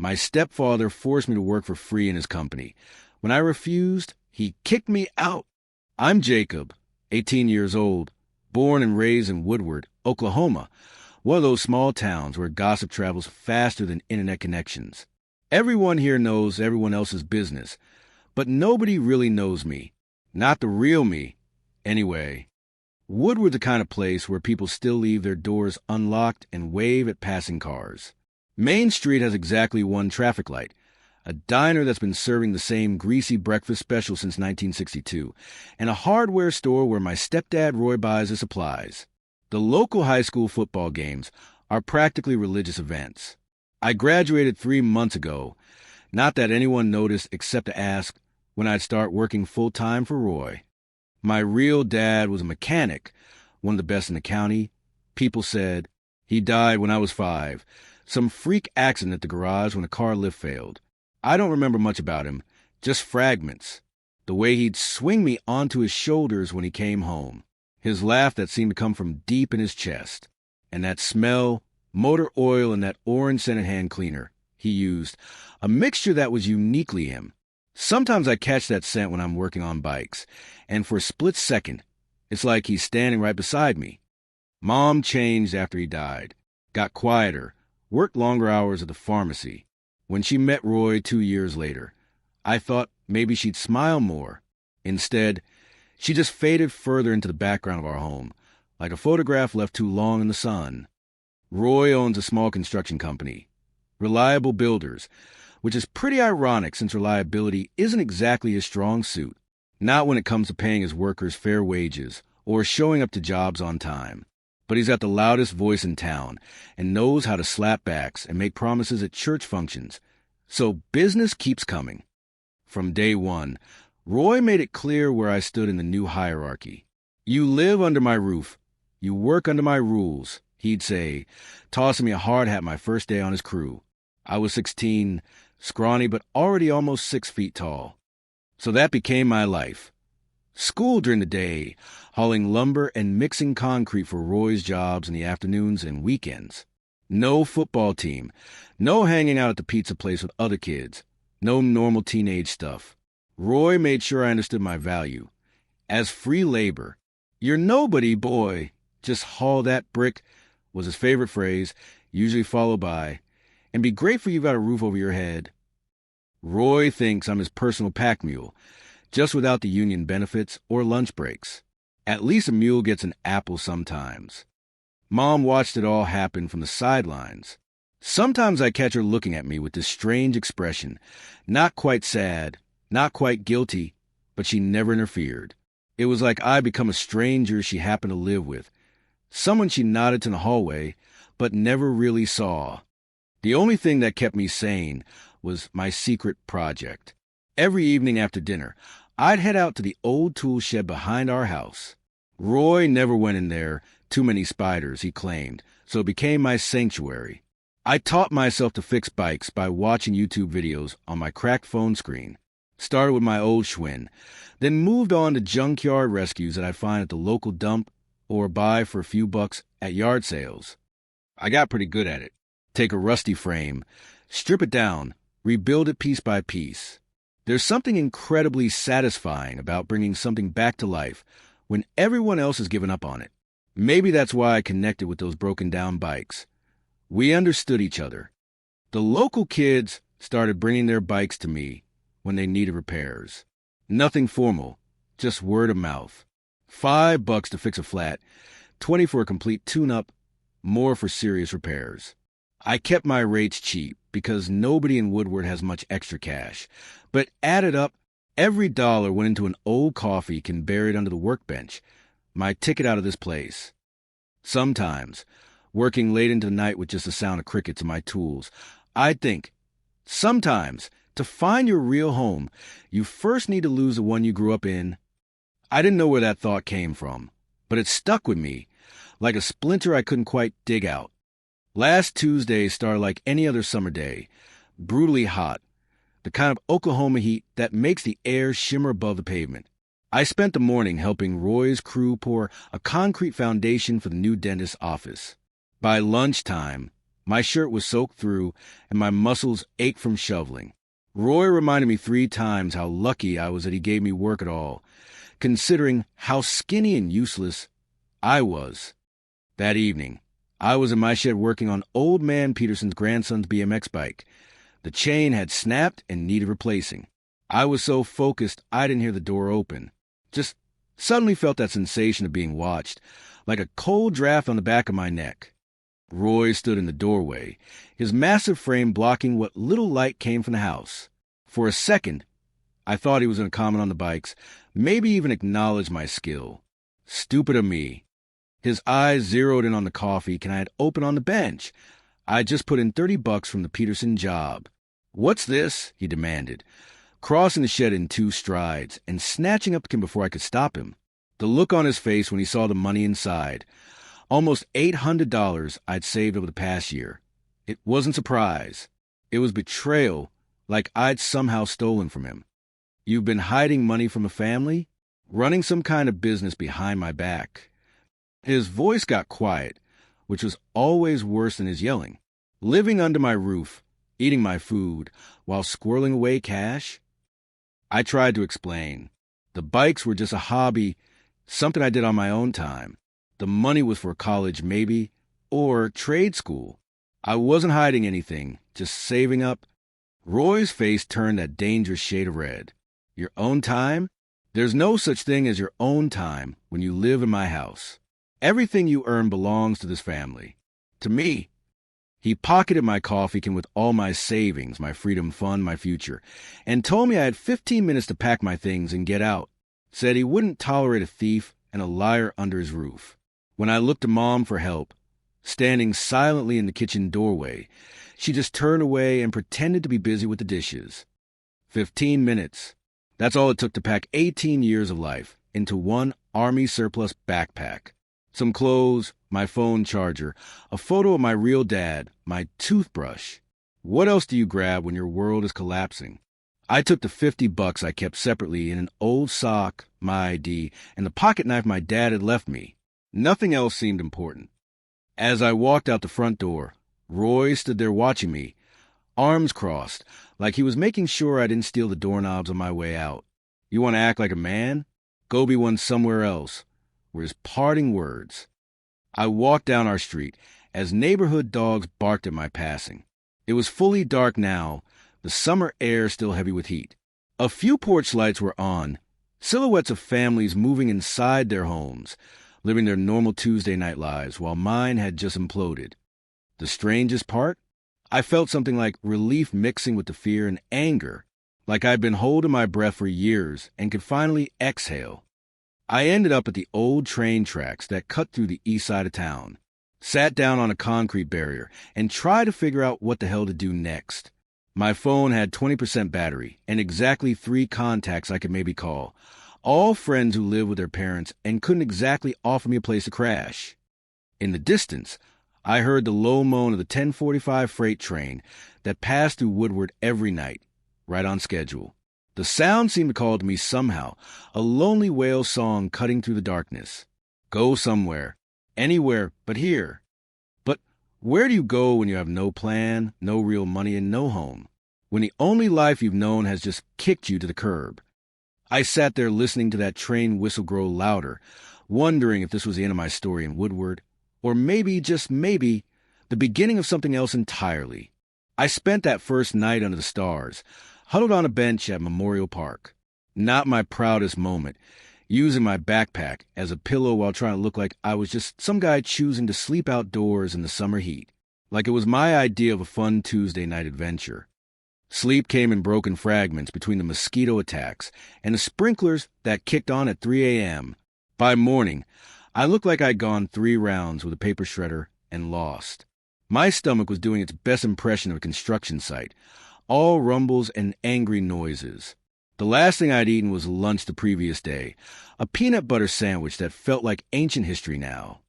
My stepfather forced me to work for free in his company. When I refused, he kicked me out. I'm Jacob, 18 years old, born and raised in Woodward, Oklahoma, one of those small towns where gossip travels faster than internet connections. Everyone here knows everyone else's business, but nobody really knows me. Not the real me, anyway. Woodward's the kind of place where people still leave their doors unlocked and wave at passing cars. Main Street has exactly one traffic light, a diner that's been serving the same greasy breakfast special since 1962, and a hardware store where my stepdad Roy buys his supplies. The local high school football games are practically religious events. I graduated 3 months ago, not that anyone noticed except to ask when I'd start working full-time for Roy. My real dad was a mechanic, one of the best in the county. People said he died when I was 5, some freak accident at the garage when a car lift failed. I don't remember much about him, just fragments. The way he'd swing me onto his shoulders when he came home. His laugh that seemed to come from deep in his chest. And that smell, motor oil and that orange-scented hand cleaner he used, a mixture that was uniquely him. Sometimes I catch that scent when I'm working on bikes, and for a split second, it's like he's standing right beside me. Mom changed after he died, got quieter, worked longer hours at the pharmacy. When she met Roy 2 years later, I thought maybe she'd smile more. Instead, she just faded further into the background of our home, like a photograph left too long in the sun. Roy owns a small construction company, Reliable Builders, which is pretty ironic since reliability isn't exactly his strong suit, not when it comes to paying his workers fair wages or showing up to jobs on time. But he's got the loudest voice in town and knows how to slap backs and make promises at church functions. So business keeps coming. From day one, Roy made it clear where I stood in the new hierarchy. You live under my roof. You work under my rules, he'd say, tossing me a hard hat my first day on his crew. I was 16, scrawny but already almost 6 feet tall. So that became my life. School during the day, hauling lumber and mixing concrete for Roy's jobs in the afternoons and weekends. No football team, no hanging out at the pizza place with other kids, no normal teenage stuff. Roy made sure I understood my value. As free labor, "You're nobody, boy. Just haul that brick," was his favorite phrase, usually followed by, "And be grateful you've got a roof over your head." Roy thinks I'm his personal pack mule, just without the union benefits or lunch breaks. At least a mule gets an apple sometimes. Mom watched it all happen from the sidelines. Sometimes I catch her looking at me with this strange expression, not quite sad, not quite guilty, but she never interfered. It was like I become a stranger she happened to live with, someone she nodded to in the hallway, but never really saw. The only thing that kept me sane was my secret project. Every evening after dinner, I'd head out to the old tool shed behind our house. Roy never went in there, too many spiders, he claimed, so it became my sanctuary. I taught myself to fix bikes by watching YouTube videos on my cracked phone screen. Started with my old Schwinn, then moved on to junkyard rescues that I'd find at the local dump or buy for a few bucks at yard sales. I got pretty good at it. Take a rusty frame, strip it down, rebuild it piece by piece. There's something incredibly satisfying about bringing something back to life when everyone else has given up on it. Maybe that's why I connected with those broken-down bikes. We understood each other. The local kids started bringing their bikes to me when they needed repairs. Nothing formal, just word of mouth. $5 to fix a flat, $20 for a complete tune-up, more for serious repairs. I kept my rates cheap because nobody in Woodward has much extra cash, but added up, every dollar went into an old coffee can buried under the workbench, my ticket out of this place. Sometimes, working late into the night with just the sound of crickets and my tools, I'd think, sometimes, to find your real home, you first need to lose the one you grew up in. I didn't know where that thought came from, but it stuck with me, like a splinter I couldn't quite dig out. Last Tuesday started like any other summer day, brutally hot, the kind of Oklahoma heat that makes the air shimmer above the pavement. I spent the morning helping Roy's crew pour a concrete foundation for the new dentist's office. By lunchtime, My shirt was soaked through, and my muscles ached from shoveling. Roy reminded me 3 times how lucky I was that he gave me work at all, considering how skinny and useless I was. That evening, I was in my shed working on Old Man Peterson's grandson's BMX bike. The chain had snapped and needed replacing. I was so focused I didn't hear the door open. Just suddenly felt that sensation of being watched, like a cold draft on the back of my neck. Roy stood in the doorway, his massive frame blocking what little light came from the house. For a second, I thought he was going to comment on the bikes, maybe even acknowledge my skill. Stupid of me. His eyes zeroed in on the coffee can I had opened on the bench. I had just put in $30 from the Peterson job. "What's this?" he demanded, crossing the shed in 2 strides and snatching up the can before I could stop him. The look on his face when he saw the money inside. Almost $800 I'd saved over the past year. It wasn't surprise. It was betrayal, like I'd somehow stolen from him. "You've been hiding money from a family? Running some kind of business behind my back?" His voice got quiet, which was always worse than his yelling. "Living under my roof, eating my food, while squirreling away cash?" I tried to explain. The bikes were just a hobby, something I did on my own time. The money was for college, maybe, or trade school. I wasn't hiding anything, just saving up. Roy's face turned that dangerous shade of red. "Your own time? There's no such thing as your own time when you live in my house. Everything you earn belongs to this family. To me." He pocketed my coffee can with all my savings, my freedom fund, my future, and told me I had 15 minutes to pack my things and get out. Said he wouldn't tolerate a thief and a liar under his roof. When I looked to Mom for help, standing silently in the kitchen doorway, she just turned away and pretended to be busy with the dishes. 15 minutes. That's all it took to pack 18 years of life into one Army surplus backpack. Some clothes, my phone charger, a photo of my real dad, my toothbrush. What else do you grab when your world is collapsing? I took the $50 I kept separately in an old sock, my ID, and the pocket knife my dad had left me. Nothing else seemed important. As I walked out the front door, Roy stood there watching me, arms crossed, like he was making sure I didn't steal the doorknobs on my way out. "You want to act like a man? Go be one somewhere else," were his parting words. I walked down our street as neighborhood dogs barked at my passing. It was fully dark now, the summer air still heavy with heat. A few porch lights were on, silhouettes of families moving inside their homes, living their normal Tuesday night lives while mine had just imploded. The strangest part? I felt something like relief mixing with the fear and anger, like I'd been holding my breath for years and could finally exhale. I ended up at the old train tracks that cut through the east side of town, sat down on a concrete barrier, and tried to figure out what the hell to do next. My phone had 20% battery and exactly 3 contacts I could maybe call, all friends who live with their parents and couldn't exactly offer me a place to crash. In the distance, I heard the low moan of the 10:45 freight train that passed through Woodward every night, right on schedule. The sound seemed to call to me somehow, a lonely wail song cutting through the darkness. Go somewhere, anywhere but here. But where do you go when you have no plan, no real money, and no home? When the only life you've known has just kicked you to the curb? I sat there listening to that train whistle grow louder, wondering if this was the end of my story in Woodward, or maybe, just maybe, the beginning of something else entirely. I spent that first night under the stars, huddled on a bench at Memorial Park. Not my proudest moment, using my backpack as a pillow while trying to look like I was just some guy choosing to sleep outdoors in the summer heat, like it was my idea of a fun Tuesday night adventure. Sleep came in broken fragments between the mosquito attacks and the sprinklers that kicked on at 3 a.m. By morning, I looked like I'd gone 3 rounds with a paper shredder and lost. My stomach was doing its best impression of a construction site, all rumbles and angry noises. The last thing I'd eaten was lunch the previous day, a peanut butter sandwich that felt like ancient history now.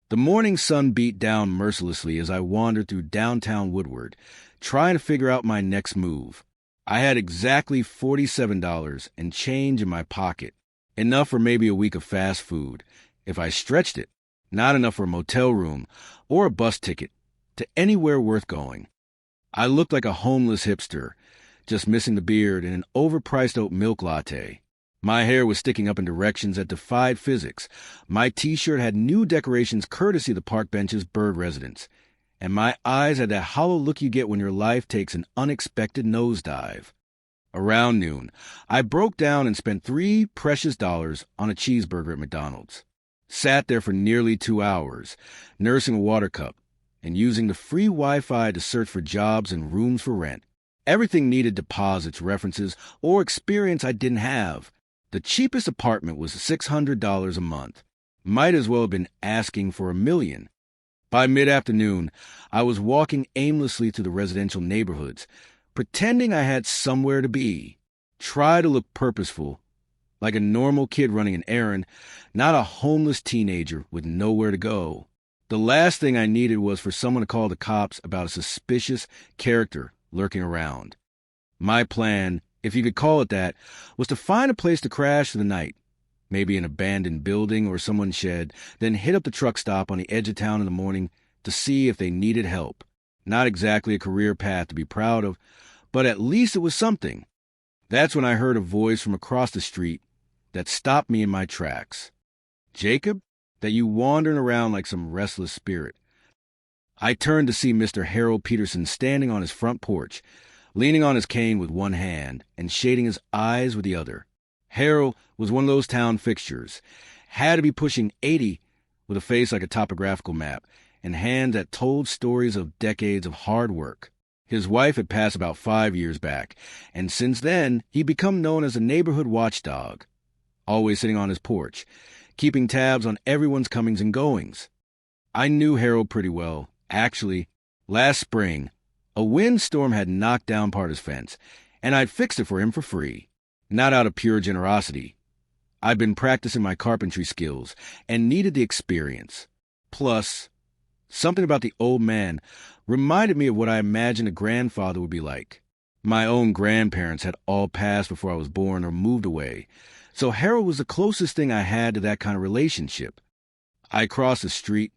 The morning sun beat down mercilessly as I wandered through downtown Woodward, trying to figure out my next move. I had exactly $47 and change in my pocket, enough for maybe a week of fast food, if I stretched it, not enough for a motel room or a bus ticket to anywhere worth going. I looked like a homeless hipster, just missing the beard and an overpriced oat milk latte. My hair was sticking up in directions that defied physics. My t-shirt had new decorations courtesy of the park bench's bird residence. And my eyes had that hollow look you get when your life takes an unexpected nosedive. Around noon, I broke down and spent $3 precious on a cheeseburger at McDonald's. Sat there for nearly 2 hours, nursing a water cup and using the free Wi-Fi to search for jobs and rooms for rent. Everything needed deposits, references, or experience I didn't have. The cheapest apartment was $600 a month. Might as well have been asking for $1 million. By mid-afternoon, I was walking aimlessly through the residential neighborhoods, pretending I had somewhere to be. Try to look purposeful, like a normal kid running an errand, not a homeless teenager with nowhere to go. The last thing I needed was for someone to call the cops about a suspicious character lurking around. My plan, if you could call it that, was to find a place to crash for the night, maybe an abandoned building or someone's shed, then hit up the truck stop on the edge of town in the morning to see if they needed help. Not exactly a career path to be proud of, but at least it was something. That's when I heard a voice from across the street that stopped me in my tracks. "Jacob, that you wandering around like some restless spirit." I turned to see Mr. Harold Peterson standing on his front porch, leaning on his cane with one hand and shading his eyes with the other. Harold was one of those town fixtures. Had to be pushing 80 with a face like a topographical map and hands that told stories of decades of hard work. His wife had passed about 5 years back, and since then he'd become known as a neighborhood watchdog, always sitting on his porch, keeping tabs on everyone's comings and goings. I knew Harold pretty well. Actually, last spring, a windstorm had knocked down part of his fence, and I'd fixed it for him for free. Not out of pure generosity. I'd been practicing my carpentry skills and needed the experience. Plus, something about the old man reminded me of what I imagined a grandfather would be like. My own grandparents had all passed before I was born or moved away, so Harold was the closest thing I had to that kind of relationship. I crossed the street,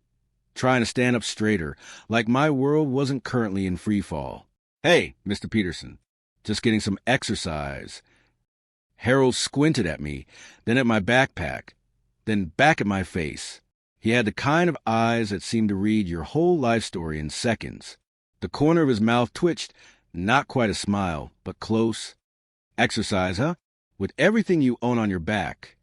trying to stand up straighter, like my world wasn't currently in free fall. "Hey, Mr. Peterson, just getting some exercise." Harold squinted at me, then at my backpack, then back at my face. He had the kind of eyes that seemed to read your whole life story in seconds. The corner of his mouth twitched, not quite a smile, but close. "Exercise, huh? With everything you own on your back."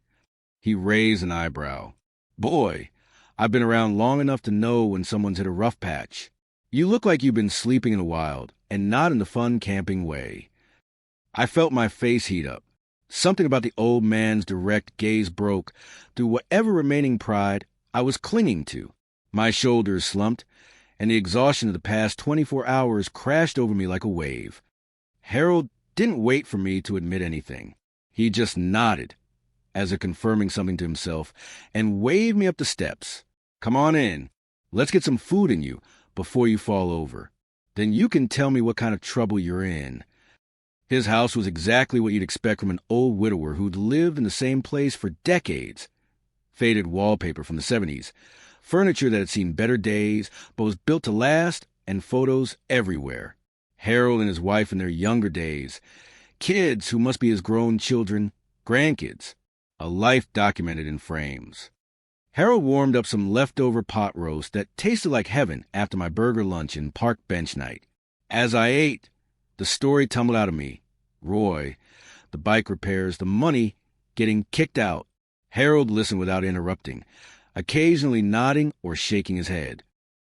He raised an eyebrow. "Boy, I've been around long enough to know when someone's hit a rough patch. You look like you've been sleeping in the wild, and not in the fun camping way." I felt my face heat up. Something about the old man's direct gaze broke through whatever remaining pride I was clinging to. My shoulders slumped, and the exhaustion of the past 24 hours crashed over me like a wave. Harold didn't wait for me to admit anything. He just nodded, as if confirming something to himself, and waved me up the steps. "Come on in. Let's get some food in you before you fall over. Then you can tell me what kind of trouble you're in." His house was exactly what you'd expect from an old widower who'd lived in the same place for decades. Faded wallpaper from the 70s, furniture that had seen better days but was built to last, and photos everywhere. Harold and his wife in their younger days, kids who must be his grown children, grandkids, a life documented in frames. Harold warmed up some leftover pot roast that tasted like heaven after my burger lunch and park bench night. As I ate, the story tumbled out of me. Roy, the bike repairs, the money, getting kicked out. Harold listened without interrupting, occasionally nodding or shaking his head.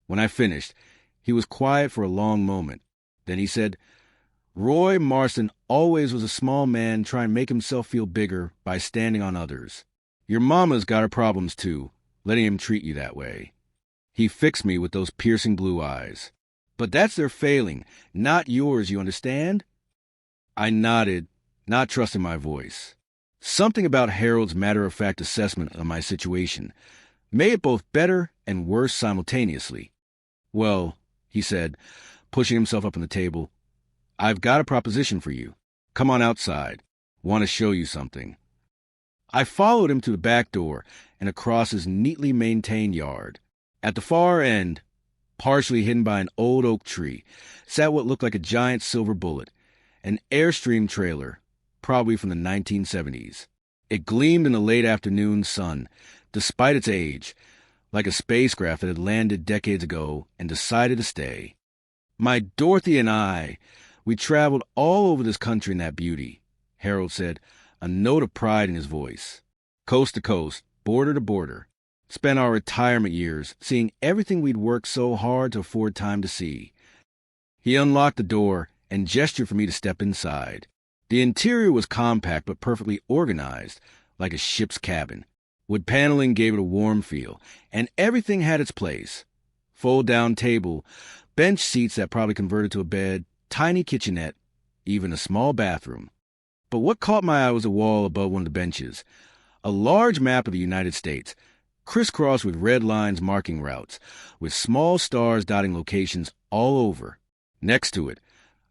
When I finished, he was quiet for a long moment. Then he said, "Roy Marston always was a small man trying to make himself feel bigger by standing on others. Your mama's got her problems too, letting him treat you that way." He fixed me with those piercing blue eyes. "But that's their failing, not yours, you understand?" I nodded, not trusting my voice. Something about Harold's matter-of-fact assessment of my situation made it both better and worse simultaneously. "Well," he said, pushing himself up on the table, "I've got a proposition for you. Come on outside. Want to show you something." I followed him to the back door and across his neatly maintained yard. At the far end, Partially hidden by an old oak tree, sat what looked like a giant silver bullet, an Airstream trailer, probably from the 1970s. It gleamed in the late afternoon sun, despite its age, like a spacecraft that had landed decades ago and decided to stay. My Dorothy and I, we traveled all over this country in that beauty, Harold said, a note of pride in his voice. Coast to coast, border to border. Spent our retirement years seeing everything we'd worked so hard to afford time to see. He unlocked the door and gestured for me to step inside. The interior was compact but perfectly organized, like a ship's cabin. Wood paneling gave it a warm feel, and everything had its place. Fold-down table, bench seats that probably converted to a bed, tiny kitchenette, even a small bathroom. But what caught my eye was a wall above one of the benches. A large map of the United States, crisscrossed with red lines marking routes, with small stars dotting locations all over. Next to it,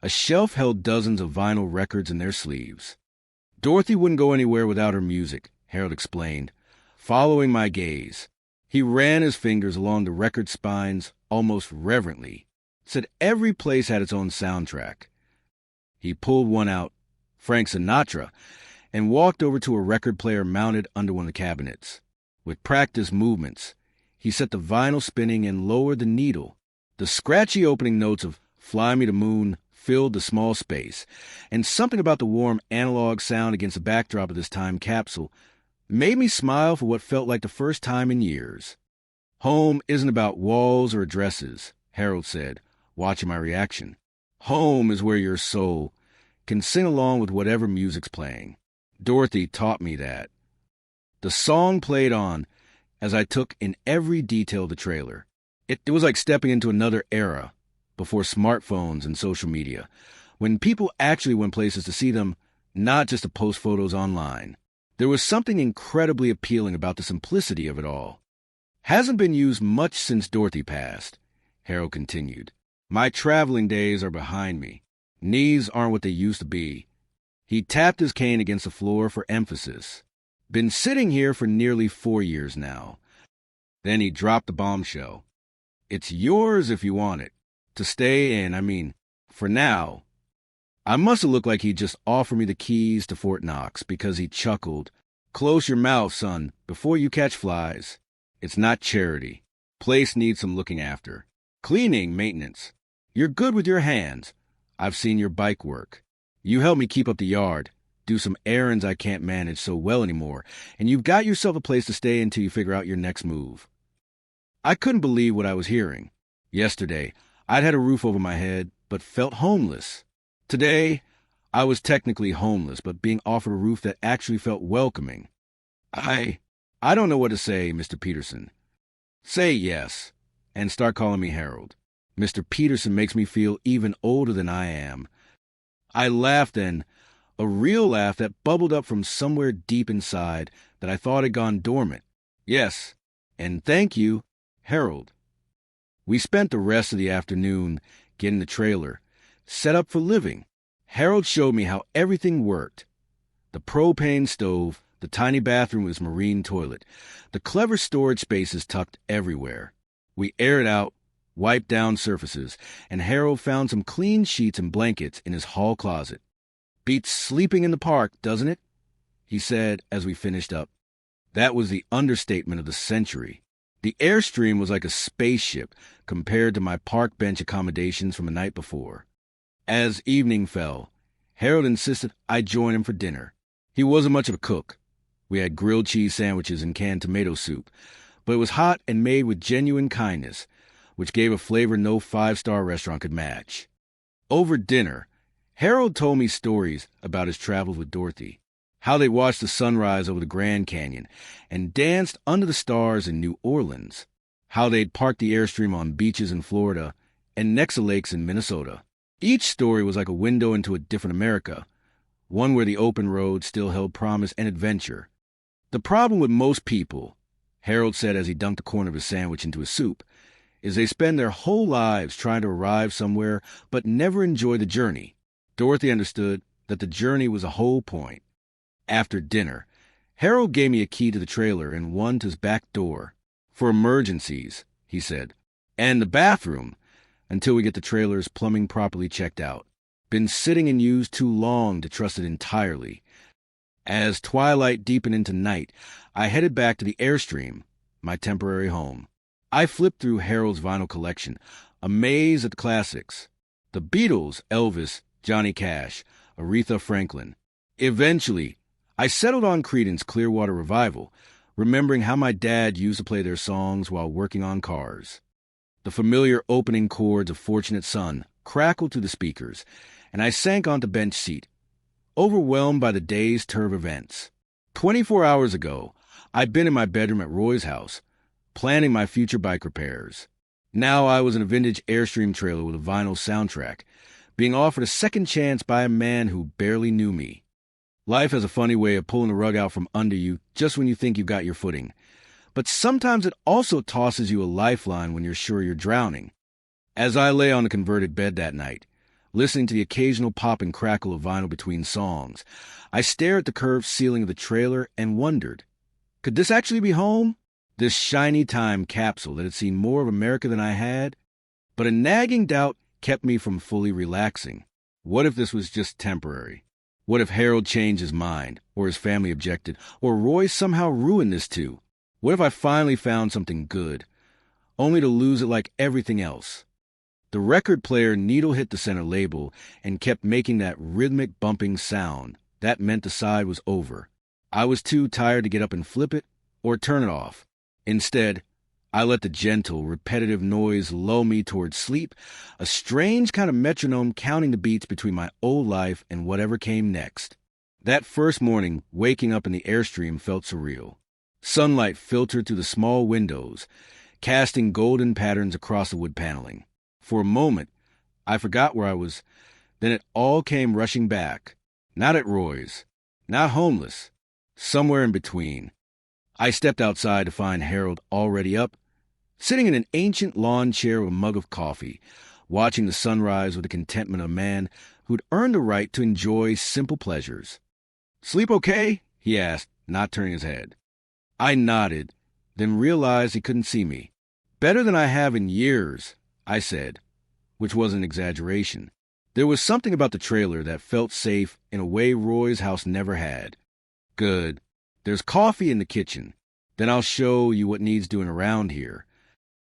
a shelf held dozens of vinyl records in their sleeves. Dorothy wouldn't go anywhere without her music, Harold explained, following my gaze. He ran his fingers along the record spines almost reverently, said every place had its own soundtrack. He pulled one out, Frank Sinatra, and walked over to a record player mounted under one of the cabinets. With practiced movements, he set the vinyl spinning and lowered the needle. The scratchy opening notes of Fly Me to Moon filled the small space, and something about the warm analog sound against the backdrop of this time capsule made me smile for what felt like the first time in years. Home isn't about walls or addresses, Harold said, watching my reaction. Home is where your soul can sing along with whatever music's playing. Dorothy taught me that. The song played on as I took in every detail of the trailer. It was like stepping into another era, before smartphones and social media, when people actually went places to see them, not just to post photos online. There was something incredibly appealing about the simplicity of it all. Hasn't been used much since Dorothy passed, Harold continued. My traveling days are behind me. Knees aren't what they used to be. He tapped his cane against the floor for emphasis. Been sitting here for nearly 4 years now. Then he dropped the bombshell. It's yours if you want it. To stay in, for now. I must have looked like he'd just offered me the keys to Fort Knox because he chuckled. Close your mouth, son, before you catch flies. It's not charity. Place needs some looking after. Cleaning, maintenance. You're good with your hands. I've seen your bike work. You help me keep up the yard, do some errands I can't manage so well anymore, and you've got yourself a place to stay until you figure out your next move. I couldn't believe what I was hearing. Yesterday, I'd had a roof over my head, but felt homeless. Today, I was technically homeless, but being offered a roof that actually felt welcoming. I don't know what to say, Mr. Peterson. Say yes, and start calling me Harold. Mr. Peterson makes me feel even older than I am. I laughed then, a real laugh that bubbled up from somewhere deep inside that I thought had gone dormant. Yes, and thank you, Harold. We spent the rest of the afternoon getting the trailer set up for living. Harold showed me how everything worked. The propane stove, the tiny bathroom with its marine toilet, the clever storage spaces tucked everywhere. We aired out, wiped down surfaces, and Harold found some clean sheets and blankets in his hall closet. Beats sleeping in the park, doesn't it? He said as we finished up. That was the understatement of the century. The Airstream was like a spaceship compared to my park bench accommodations from the night before. As evening fell, Harold insisted I join him for dinner. He wasn't much of a cook. We had grilled cheese sandwiches and canned tomato soup, but it was hot and made with genuine kindness, which gave a flavor no five-star restaurant could match. Over dinner, Harold told me stories about his travels with Dorothy, how they watched the sunrise over the Grand Canyon and danced under the stars in New Orleans, how they'd parked the Airstream on beaches in Florida and next to lakes in Minnesota. Each story was like a window into a different America, one where the open road still held promise and adventure. The problem with most people, Harold said as he dunked a corner of his sandwich into his soup, is they spend their whole lives trying to arrive somewhere but never enjoy the journey. Dorothy understood that the journey was a whole point. After dinner, Harold gave me a key to the trailer and one to his back door. For emergencies, he said. And the bathroom, until we get the trailer's plumbing properly checked out. Been sitting and used too long to trust it entirely. As twilight deepened into night, I headed back to the Airstream, my temporary home. I flipped through Harold's vinyl collection, amazed at the classics. The Beatles, Elvis, Johnny Cash, Aretha Franklin. Eventually, I settled on Creedence Clearwater Revival, remembering how my dad used to play their songs while working on cars. The familiar opening chords of Fortunate Son crackled through the speakers, and I sank onto bench seat, overwhelmed by the day's turn of events. 24 hours ago, I'd been in my bedroom at Roy's house, planning my future bike repairs. Now I was in a vintage Airstream trailer with a vinyl soundtrack, being offered a second chance by a man who barely knew me. Life has a funny way of pulling the rug out from under you just when you think you've got your footing. But sometimes it also tosses you a lifeline when you're sure you're drowning. As I lay on the converted bed that night, listening to the occasional pop and crackle of vinyl between songs, I stared at the curved ceiling of the trailer and wondered, could this actually be home? This shiny time capsule that had seen more of America than I had? But a nagging doubt kept me from fully relaxing. What if this was just temporary? What if Harold changed his mind, or his family objected, or Roy somehow ruined this too? What if I finally found something good, only to lose it like everything else? The record player needle hit the center label and kept making that rhythmic bumping sound. That meant the side was over. I was too tired to get up and flip it or turn it off. Instead, I let the gentle, repetitive noise lull me towards sleep, a strange kind of metronome counting the beats between my old life and whatever came next. That first morning, waking up in the Airstream felt surreal. Sunlight filtered through the small windows, casting golden patterns across the wood paneling. For a moment, I forgot where I was. Then it all came rushing back. Not at Roy's, not homeless, somewhere in between. I stepped outside to find Harold already up, sitting in an ancient lawn chair with a mug of coffee, watching the sunrise with the contentment of a man who'd earned the right to enjoy simple pleasures. "Sleep okay?" he asked, not turning his head. I nodded, then realized he couldn't see me. "Better than I have in years," I said, which was an exaggeration. There was something about the trailer that felt safe in a way Roy's house never had. "Good. There's coffee in the kitchen. Then I'll show you what needs doing around here."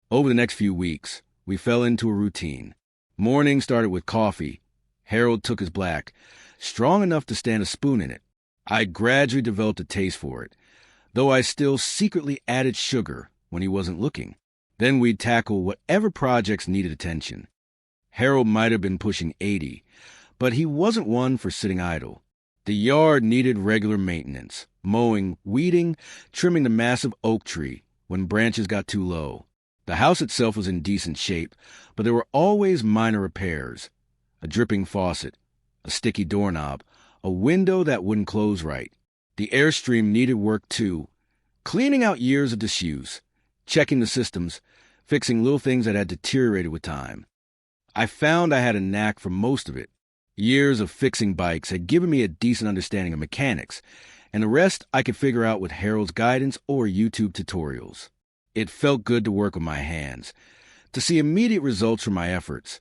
Over the next few weeks, we fell into a routine. Morning started with coffee. Harold took his black, strong enough to stand a spoon in it. I gradually developed a taste for it, though I still secretly added sugar when he wasn't looking. Then we'd tackle whatever projects needed attention. Harold might have been pushing 80, but he wasn't one for sitting idle. The yard needed regular maintenance, mowing, weeding, trimming the massive oak tree when branches got too low. The house itself was in decent shape, but there were always minor repairs. A dripping faucet, a sticky doorknob, a window that wouldn't close right. The Airstream needed work too, cleaning out years of disuse, checking the systems, fixing little things that had deteriorated with time. I found I had a knack for most of it. Years of fixing bikes had given me a decent understanding of mechanics, and the rest I could figure out with Harold's guidance or YouTube tutorials. It felt good to work with my hands, to see immediate results from my efforts,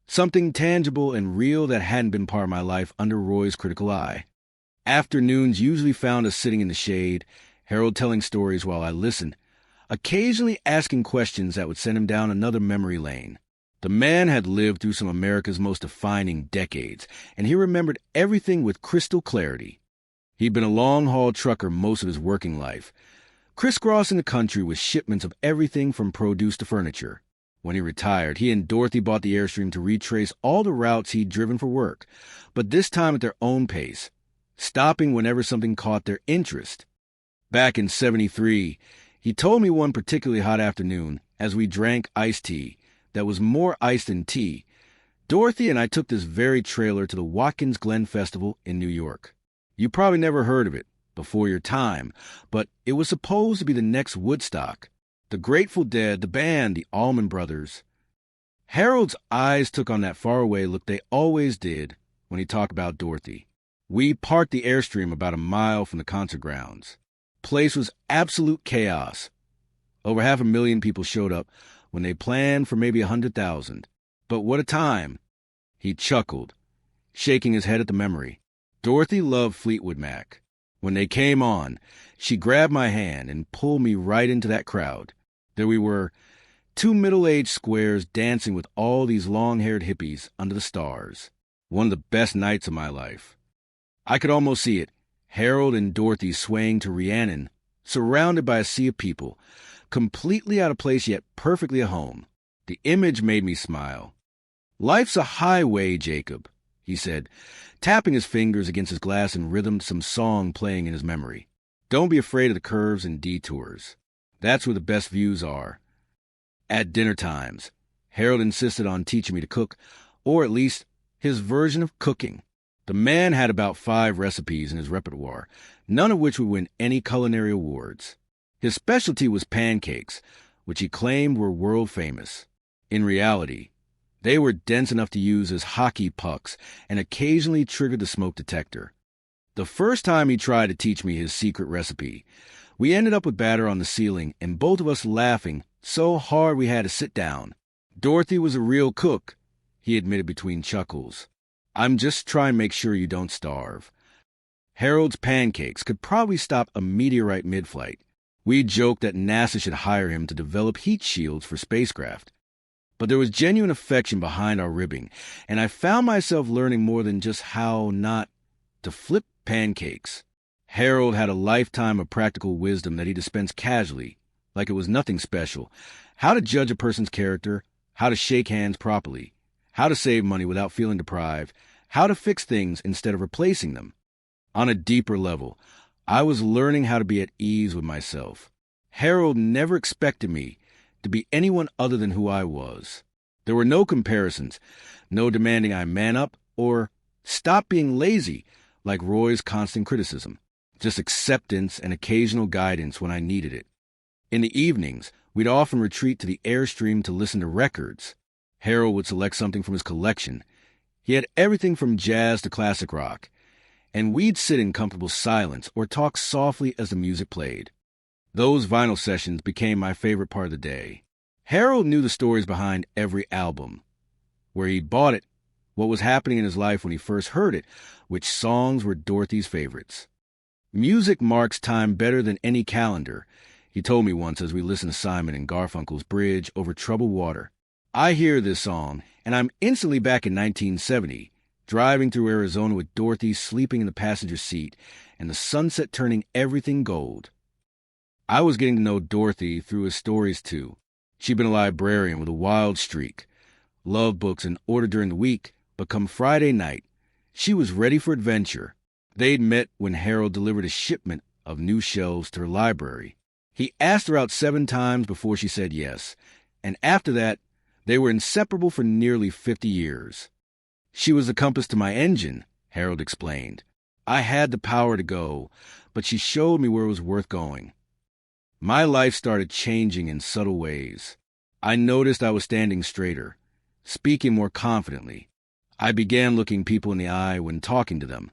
something tangible and real that hadn't been part of my life under Roy's critical eye. Afternoons usually found us sitting in the shade, Harold telling stories while I listened, occasionally asking questions that would send him down another memory lane. The man had lived through some of America's most defining decades, and he remembered everything with crystal clarity. He'd been a long-haul trucker most of his working life, crisscrossing the country with shipments of everything from produce to furniture. When he retired, he and Dorothy bought the Airstream to retrace all the routes he'd driven for work, but this time at their own pace, stopping whenever something caught their interest. Back in '73, he told me one particularly hot afternoon, as we drank iced tea that was more ice than tea, Dorothy and I took this very trailer to the Watkins Glen Festival in New York. You probably never heard of it, before your time, but it was supposed to be the next Woodstock. The Grateful Dead, the band, the Allman Brothers. Harold's eyes took on that faraway look they always did when he talked about Dorothy. We parked the Airstream about a mile from the concert grounds. Place was absolute chaos. Over 500,000 people showed up, when they planned for maybe 100,000. But what a time! He chuckled, shaking his head at the memory. Dorothy loved Fleetwood Mac. When they came on, she grabbed my hand and pulled me right into that crowd. There we were, two middle-aged squares dancing with all these long-haired hippies under the stars. One of the best nights of my life. I could almost see it, Harold and Dorothy swaying to Rhiannon, surrounded by a sea of people, completely out of place yet perfectly at home. The image made me smile. "Life's a highway, Jacob," he said, tapping his fingers against his glass and rhythmed some song playing in his memory. "Don't be afraid of the curves and detours. That's where the best views are." At dinner times, Harold insisted on teaching me to cook, or at least his version of cooking. The man had about 5 recipes in his repertoire, none of which would win any culinary awards. His specialty was pancakes, which he claimed were world famous. In reality, they were dense enough to use as hockey pucks and occasionally triggered the smoke detector. The first time he tried to teach me his secret recipe, we ended up with batter on the ceiling and both of us laughing so hard we had to sit down. "Dorothy was a real cook," he admitted between chuckles. "I'm just trying to make sure you don't starve." Harold's pancakes could probably stop a meteorite mid-flight. We joked that NASA should hire him to develop heat shields for spacecraft. But there was genuine affection behind our ribbing, and I found myself learning more than just how not to flip pancakes. Harold had a lifetime of practical wisdom that he dispensed casually, like it was nothing special. How to judge a person's character, how to shake hands properly, how to save money without feeling deprived, how to fix things instead of replacing them. On a deeper level, I was learning how to be at ease with myself. Harold never expected me to be anyone other than who I was. There were no comparisons, no demanding I man up or stop being lazy like Roy's constant criticism, just acceptance and occasional guidance when I needed it. In the evenings, we'd often retreat to the Airstream to listen to records. Harold would select something from his collection. He had everything from jazz to classic rock, and we'd sit in comfortable silence or talk softly as the music played. Those vinyl sessions became my favorite part of the day. Harold knew the stories behind every album, where he bought it, what was happening in his life when he first heard it, which songs were Dorothy's favorites. "Music marks time better than any calendar," he told me once as we listened to Simon and Garfunkel's Bridge Over Troubled Water. "I hear this song, and I'm instantly back in 1970, driving through Arizona with Dorothy sleeping in the passenger seat and the sunset turning everything gold." I was getting to know Dorothy through his stories, too. She'd been a librarian with a wild streak, loved books in order during the week, but come Friday night, she was ready for adventure. They'd met when Harold delivered a shipment of new shelves to her library. He asked her out 7 times before she said yes, and after that, they were inseparable for nearly 50 years. "She was the compass to my engine," Harold explained. "I had the power to go, but she showed me where it was worth going." My life started changing in subtle ways. I noticed I was standing straighter, speaking more confidently. I began looking people in the eye when talking to them,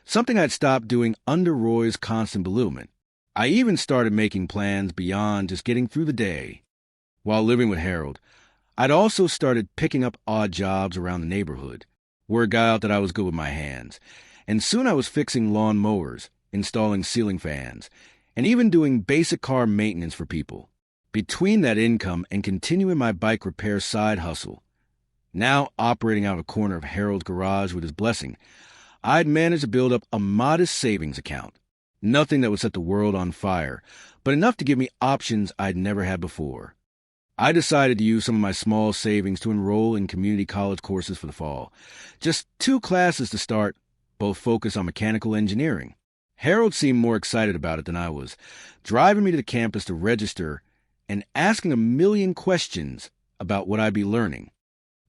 something I'd stopped doing under Roy's constant belittlement. I even started making plans beyond just getting through the day. While living with Harold, I'd also started picking up odd jobs around the neighborhood. Word got out that I was good with my hands, and soon I was fixing lawn mowers, installing ceiling fans, and even doing basic car maintenance for people. Between that income and continuing my bike repair side hustle, now operating out of a corner of Harold's garage with his blessing, I'd managed to build up a modest savings account. Nothing that would set the world on fire, but enough to give me options I'd never had before. I decided to use some of my small savings to enroll in community college courses for the fall. Just 2 classes to start, both focused on mechanical engineering. Harold seemed more excited about it than I was, driving me to the campus to register and asking a million questions about what I'd be learning.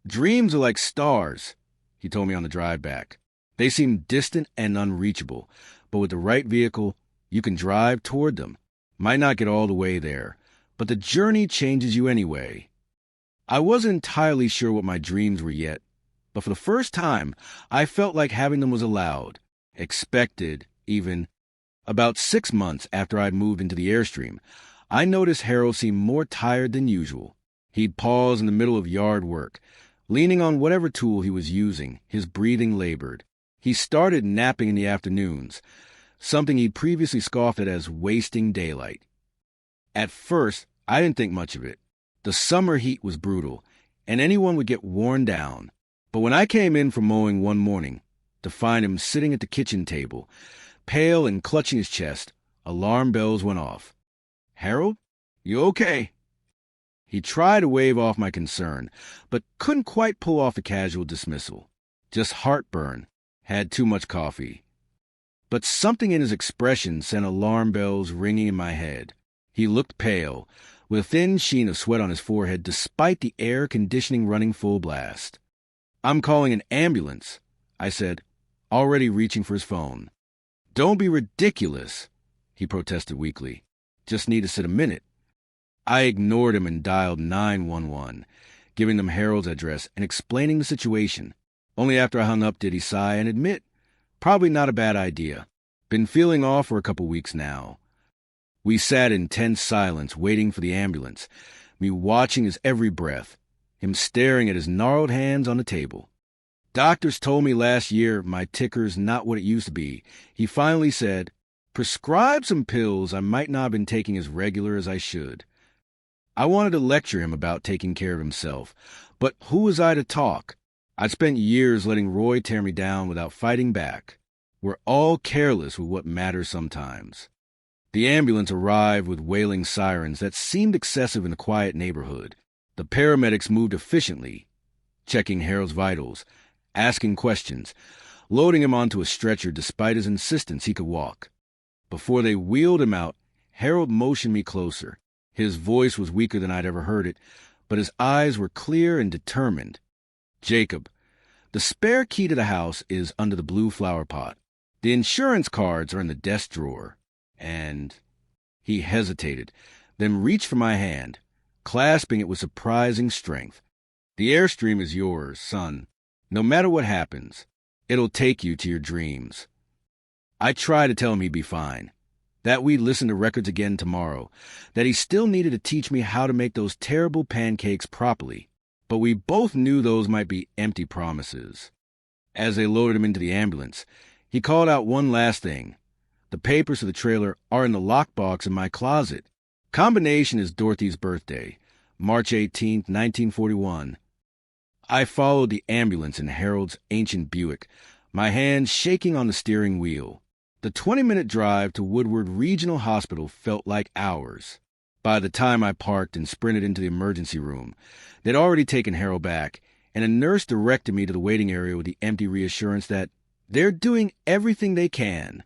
"Dreams are like stars," he told me on the drive back. "They seem distant and unreachable, but with the right vehicle, you can drive toward them. Might not get all the way there, but the journey changes you anyway." I wasn't entirely sure what my dreams were yet, but for the first time, I felt like having them was allowed, expected, even. About 6 months after I'd moved into the Airstream, I noticed Harold seemed more tired than usual. He'd pause in the middle of yard work. Leaning on whatever tool he was using, his breathing labored. He started napping in the afternoons, something he'd previously scoffed at as wasting daylight. At first, I didn't think much of it. The summer heat was brutal, and anyone would get worn down. But when I came in from mowing one morning to find him sitting at the kitchen table, pale and clutching his chest, alarm bells went off. "Harold, you okay?" He tried to wave off my concern, but couldn't quite pull off the casual dismissal. Just heartburn. Had too much coffee. But something in his expression sent alarm bells ringing in my head. He looked pale, with a thin sheen of sweat on his forehead despite the air conditioning running full blast. "I'm calling an ambulance," I said, already reaching for his phone. "Don't be ridiculous," he protested weakly. "Just need to sit a minute." I ignored him and dialed 911, giving them Harold's address and explaining the situation. Only after I hung up did he sigh and admit, probably not a bad idea. Been feeling off for a couple weeks now. We sat in tense silence waiting for the ambulance, me watching his every breath, him staring at his gnarled hands on the table. "Doctors told me last year my ticker's not what it used to be," he finally said. "Prescribed some pills I might not have been taking as regular as I should." I wanted to lecture him about taking care of himself, but who was I to talk? I'd spent years letting Roy tear me down without fighting back. We're all careless with what matters sometimes. The ambulance arrived with wailing sirens that seemed excessive in a quiet neighborhood. The paramedics moved efficiently, checking Harold's vitals, asking questions, loading him onto a stretcher despite his insistence he could walk. Before they wheeled him out, Harold motioned me closer. His voice was weaker than I'd ever heard it, but his eyes were clear and determined. "Jacob, the spare key to the house is under the blue flower pot. The insurance cards are in the desk drawer." And he hesitated, then reached for my hand, clasping it with surprising strength. "The Airstream is yours, son. No matter what happens, it'll take you to your dreams." I tried to tell him he'd be fine, that we'd listen to records again tomorrow, that he still needed to teach me how to make those terrible pancakes properly, but we both knew those might be empty promises. As they loaded him into the ambulance, he called out one last thing. "The papers for the trailer are in the lockbox in my closet. Combination is Dorothy's birthday, March 18th, 1941. I followed the ambulance in Harold's ancient Buick, my hands shaking on the steering wheel. The 20-minute drive to Woodward Regional Hospital felt like hours. By the time I parked and sprinted into the emergency room, they'd already taken Harold back, and a nurse directed me to the waiting area with the empty reassurance that they're doing everything they can.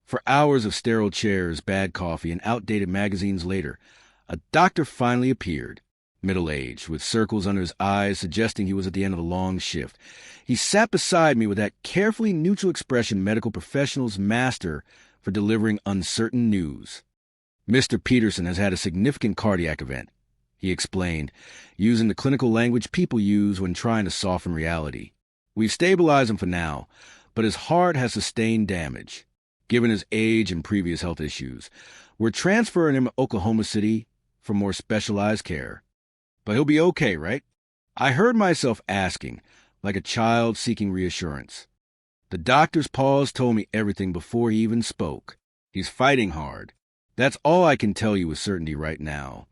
For hours of sterile chairs, bad coffee, and outdated magazines later, a doctor finally appeared, middle-aged, with circles under his eyes suggesting he was at the end of a long shift. He sat beside me with that carefully neutral expression medical professionals master for delivering uncertain news. "Mr. Peterson has had a significant cardiac event," he explained, using the clinical language people use when trying to soften reality. "We've stabilized him for now, but his heart has sustained damage. Given his age and previous health issues, we're transferring him to Oklahoma City for more specialized care. But he'll be okay, right?" I heard myself asking, like a child seeking reassurance. The doctor's pause told me everything before he even spoke. He's fighting hard. That's all I can tell you with certainty right now.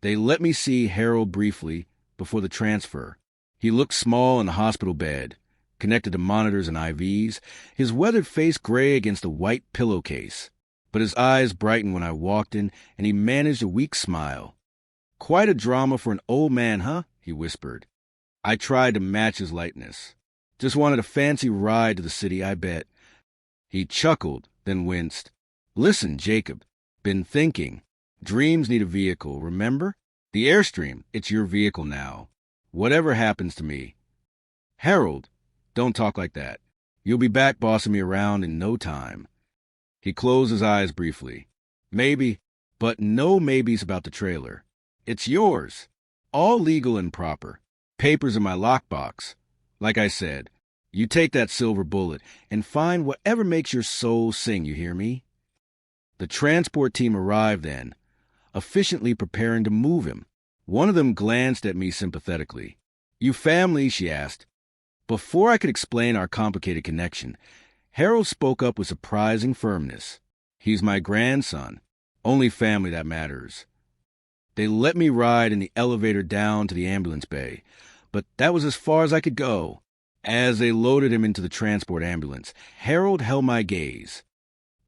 They let me see Harold briefly before the transfer. He looked small in the hospital bed, connected to monitors and IVs, his weathered face gray against a white pillowcase. But his eyes brightened when I walked in, and he managed a weak smile. "Quite a drama for an old man, huh?" he whispered. I tried to match his lightness. "Just wanted a fancy ride to the city, I bet." He chuckled, then winced. "Listen, Jacob, been thinking. Dreams need a vehicle, remember? The Airstream, it's your vehicle now. Whatever happens to me." "Harold, don't talk like that. You'll be back bossing me around in no time." He closed his eyes briefly. "Maybe, but no maybes about the trailer. It's yours. All legal and proper. Papers in my lockbox. Like I said, you take that silver bullet and find whatever makes your soul sing, you hear me?" The transport team arrived then, efficiently preparing to move him. One of them glanced at me sympathetically. "You family?" she asked. Before I could explain our complicated connection, Harold spoke up with surprising firmness. "He's my grandson. Only family that matters." They let me ride in the elevator down to the ambulance bay, but that was as far as I could go. As they loaded him into the transport ambulance, Harold held my gaze.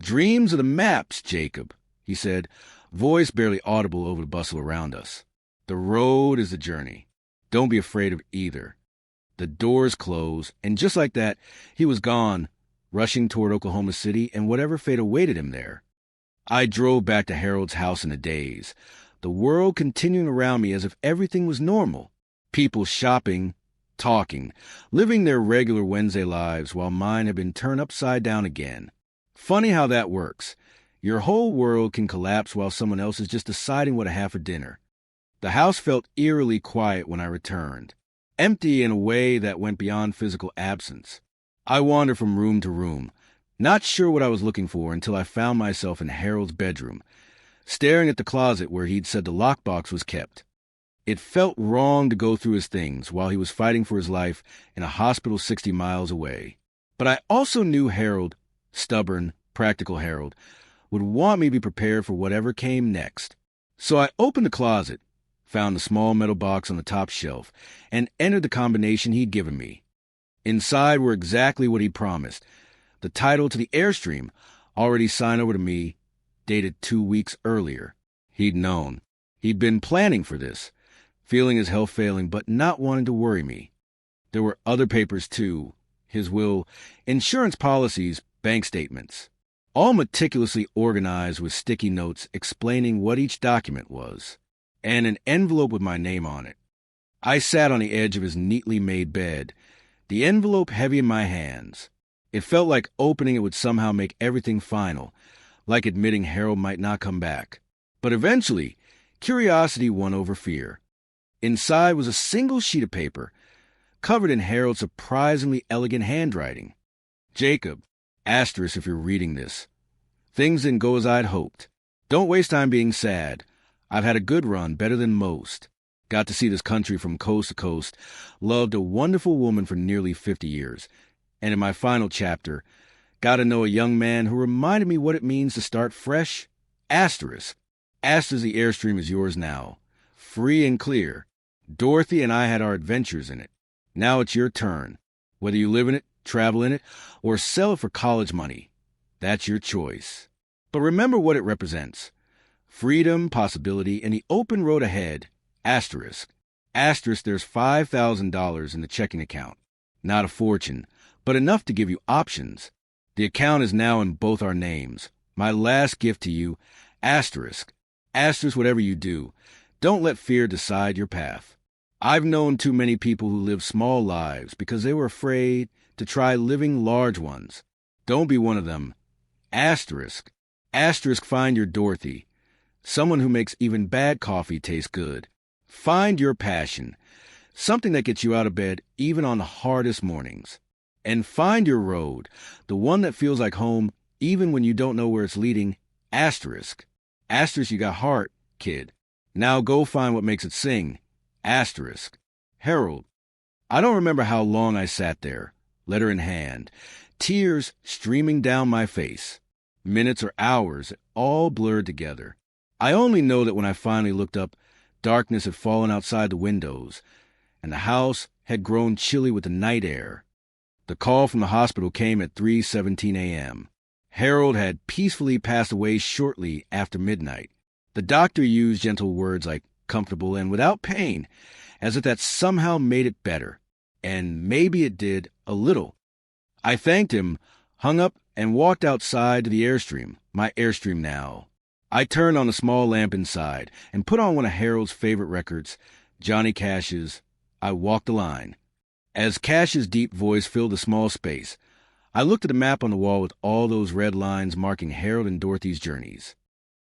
"Dreams are the maps, Jacob," he said, voice barely audible over the bustle around us. "The road is the journey. Don't be afraid of either." The doors closed, and just like that, he was gone, rushing toward Oklahoma City and whatever fate awaited him there. I drove back to Harold's house in a daze, the world continuing around me as if everything was normal. People shopping, talking, living their regular Wednesday lives while mine had been turned upside down again. Funny how that works. Your whole world can collapse while someone else is just deciding what to have for dinner. The house felt eerily quiet when I returned, empty in a way that went beyond physical absence. I wandered from room to room, not sure what I was looking for until I found myself in Harold's bedroom, staring at the closet where he'd said the lockbox was kept. It felt wrong to go through his things while he was fighting for his life in a hospital 60 miles away. But I also knew Harold, stubborn, practical Harold, would want me to be prepared for whatever came next. So I opened the closet, found the small metal box on the top shelf, and entered the combination he'd given me. Inside were exactly what he'd promised. The title to the Airstream, already signed over to me, dated 2 weeks earlier. He'd known. He'd been planning for this, feeling his health failing but not wanting to worry me. There were other papers too. His will, insurance policies, bank statements. All meticulously organized with sticky notes explaining what each document was, and an envelope with my name on it. I sat on the edge of his neatly made bed, the envelope heavy in my hands. It felt like opening it would somehow make everything final, like admitting Harold might not come back. But eventually, curiosity won over fear. Inside was a single sheet of paper, covered in Harold's surprisingly elegant handwriting. "Jacob, asterisk if you're reading this. Things didn't go as I'd hoped. Don't waste time being sad. I've had a good run, better than most. Got to see this country from coast to coast, loved a wonderful woman for nearly 50 years, and in my final chapter, got to know a young man who reminded me what it means to start fresh. Asterisk. Asterisk the Airstream is yours now. Free and clear. Dorothy and I had our adventures in it. Now it's your turn. Whether you live in it, travel in it, or sell it for college money, that's your choice. But remember what it represents. Freedom, possibility, and the open road ahead. Asterisk. Asterisk there's $5,000 in the checking account. Not a fortune, but enough to give you options. The account is now in both our names. My last gift to you. Asterisk. Asterisk whatever you do. Don't let fear decide your path. I've known too many people who live small lives because they were afraid to try living large ones. Don't be one of them. Asterisk. Asterisk find your Dorothy. Someone who makes even bad coffee taste good. Find your passion. Something that gets you out of bed even on the hardest mornings. And find your road. The one that feels like home even when you don't know where it's leading. Asterisk. Asterisk you got heart, kid. Now go find what makes it sing. Asterisk. Harold. I don't remember how long I sat there, letter in hand, tears streaming down my face. Minutes or hours, all blurred together. I only know that when I finally looked up, darkness had fallen outside the windows, and the house had grown chilly with the night air. The call from the hospital came at 3:17 a.m. Harold had peacefully passed away shortly after midnight. The doctor used gentle words like comfortable and without pain, as if that somehow made it better. And maybe it did, a little. I thanked him, hung up, and walked outside to the Airstream, my Airstream now. I turned on the small lamp inside and put on one of Harold's favorite records, Johnny Cash's I Walk the Line. As Cash's deep voice filled the small space, I looked at the map on the wall with all those red lines marking Harold and Dorothy's journeys.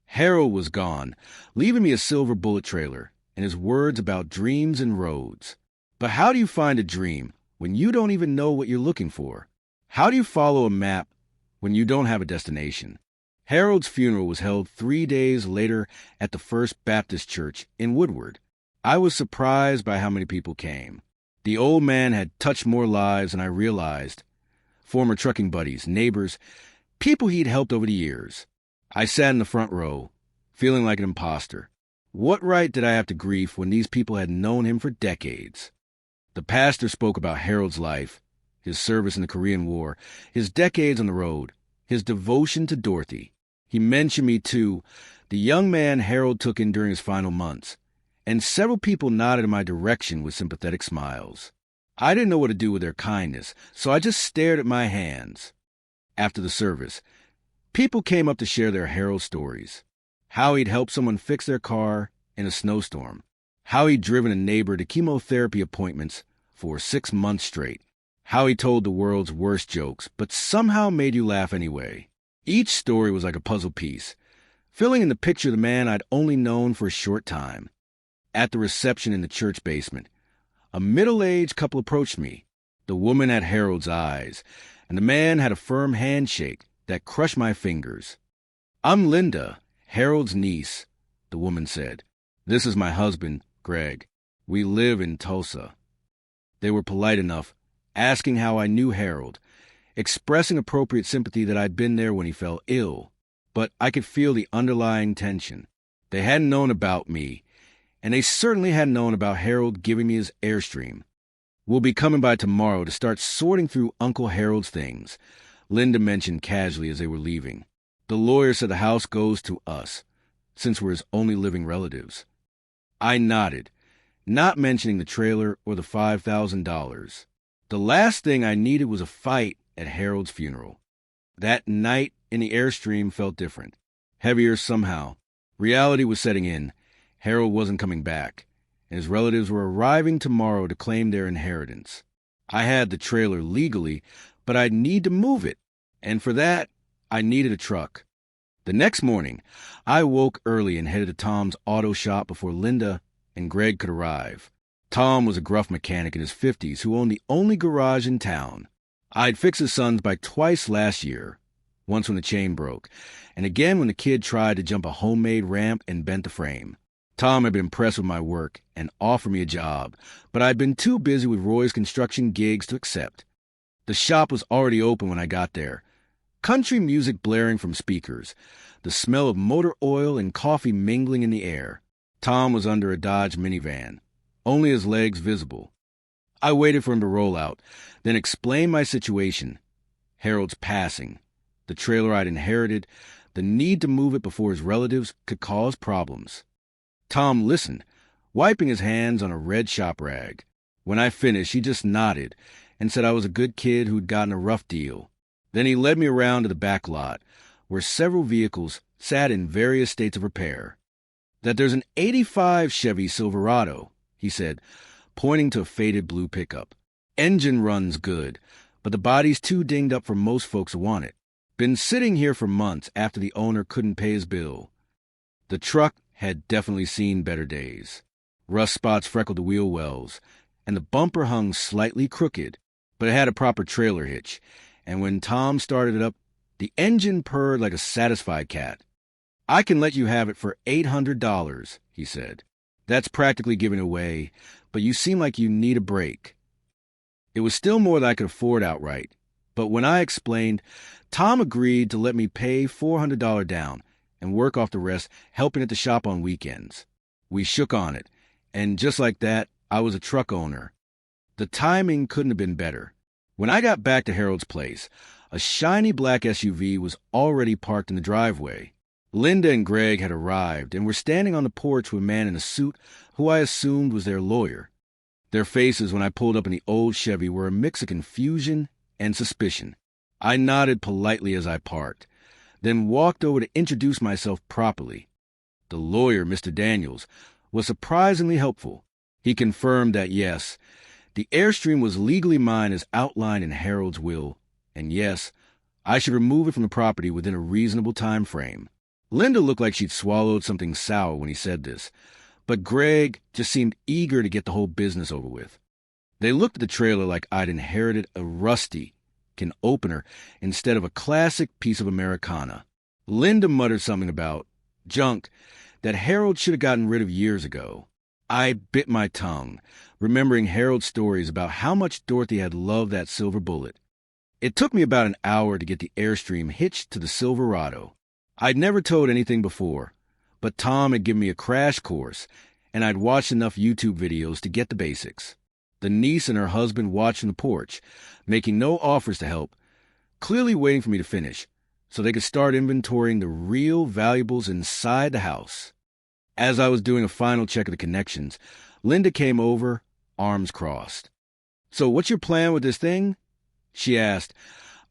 Harold was gone, leaving me a silver bullet trailer and his words about dreams and roads. But how do you find a dream when you don't even know what you're looking for? How do you follow a map when you don't have a destination? Harold's funeral was held 3 days later at the First Baptist Church in Woodward. I was surprised by how many people came. The old man had touched more lives than I realized. Former trucking buddies, neighbors, people he'd helped over the years. I sat in the front row, feeling like an imposter. What right did I have to grief when these people had known him for decades? The pastor spoke about Harold's life, his service in the Korean War, his decades on the road, his devotion to Dorothy. He mentioned me, too, the young man Harold took in during his final months, and several people nodded in my direction with sympathetic smiles. I didn't know what to do with their kindness, so I just stared at my hands. After the service, people came up to share their Harold stories. How he'd helped someone fix their car in a snowstorm. How he'd driven a neighbor to chemotherapy appointments for 6 months straight. How he told the world's worst jokes, but somehow made you laugh anyway. Each story was like a puzzle piece, filling in the picture of the man I'd only known for a short time. At the reception in the church basement, a middle-aged couple approached me. The woman had Harold's eyes, and the man had a firm handshake that crushed my fingers. "I'm Linda, Harold's niece," the woman said. "This is my husband, Greg. We live in Tulsa." They were polite enough, asking how I knew Harold, expressing appropriate sympathy that I'd been there when he fell ill, but I could feel the underlying tension. They hadn't known about me, and they certainly hadn't known about Harold giving me his Airstream. "We'll be coming by tomorrow to start sorting through Uncle Harold's things," Linda mentioned casually as they were leaving. "The lawyer said the house goes to us, since we're his only living relatives." I nodded, not mentioning the trailer or the $5,000. The last thing I needed was a fight at Harold's funeral. That night in the Airstream felt different, heavier somehow. Reality was setting in. Harold wasn't coming back, and his relatives were arriving tomorrow to claim their inheritance. I had the trailer legally, but I'd need to move it, and for that, I needed a truck. The next morning, I woke early and headed to Tom's auto shop before Linda and Greg could arrive. Tom was a gruff mechanic in his 50s who owned the only garage in town. I'd fixed his son's bike twice last year, once when the chain broke, and again when the kid tried to jump a homemade ramp and bent the frame. Tom had been impressed with my work and offered me a job, but I'd been too busy with Roy's construction gigs to accept. The shop was already open when I got there. Country music blaring from speakers, the smell of motor oil and coffee mingling in the air. Tom was under a Dodge minivan, only his legs visible. I waited for him to roll out, then explained my situation. Harold's passing, the trailer I'd inherited, the need to move it before his relatives could cause problems. Tom listened, wiping his hands on a red shop rag. When I finished, he just nodded and said I was a good kid who'd gotten a rough deal. Then he led me around to the back lot, where several vehicles sat in various states of repair. "That there's an '85 Chevy Silverado," he said, pointing to a faded blue pickup. "Engine runs good, but the body's too dinged up for most folks to want it. Been sitting here for months after the owner couldn't pay his bill." The truck had definitely seen better days. Rust spots freckled the wheel wells, and the bumper hung slightly crooked, but it had a proper trailer hitch, and when Tom started it up, the engine purred like a satisfied cat. "I can let you have it for $800, he said. "That's practically giving away, but you seem like you need a break." It was still more than I could afford outright, but when I explained, Tom agreed to let me pay $400 down and work off the rest, helping at the shop on weekends. We shook on it, and just like that, I was a truck owner. The timing couldn't have been better. When I got back to Harold's place, a shiny black SUV was already parked in the driveway. Linda and Greg had arrived and were standing on the porch with a man in a suit who I assumed was their lawyer. Their faces when I pulled up in the old Chevy were a mix of confusion and suspicion. I nodded politely as I parked, then walked over to introduce myself properly. The lawyer, Mr. Daniels, was surprisingly helpful. He confirmed that yes, the Airstream was legally mine as outlined in Harold's will, and yes, I should remove it from the property within a reasonable time frame. Linda looked like she'd swallowed something sour when he said this, but Greg just seemed eager to get the whole business over with. They looked at the trailer like I'd inherited a rusty can opener instead of a classic piece of Americana. Linda muttered something about junk that Harold should have gotten rid of years ago. I bit my tongue, remembering Harold's stories about how much Dorothy had loved that silver bullet. It took me about an hour to get the Airstream hitched to the Silverado. I'd never towed anything before, but Tom had given me a crash course, and I'd watched enough YouTube videos to get the basics. The niece and her husband watched on the porch, making no offers to help, clearly waiting for me to finish, so they could start inventorying the real valuables inside the house. As I was doing a final check of the connections, Linda came over, arms crossed. "So what's your plan with this thing?" she asked,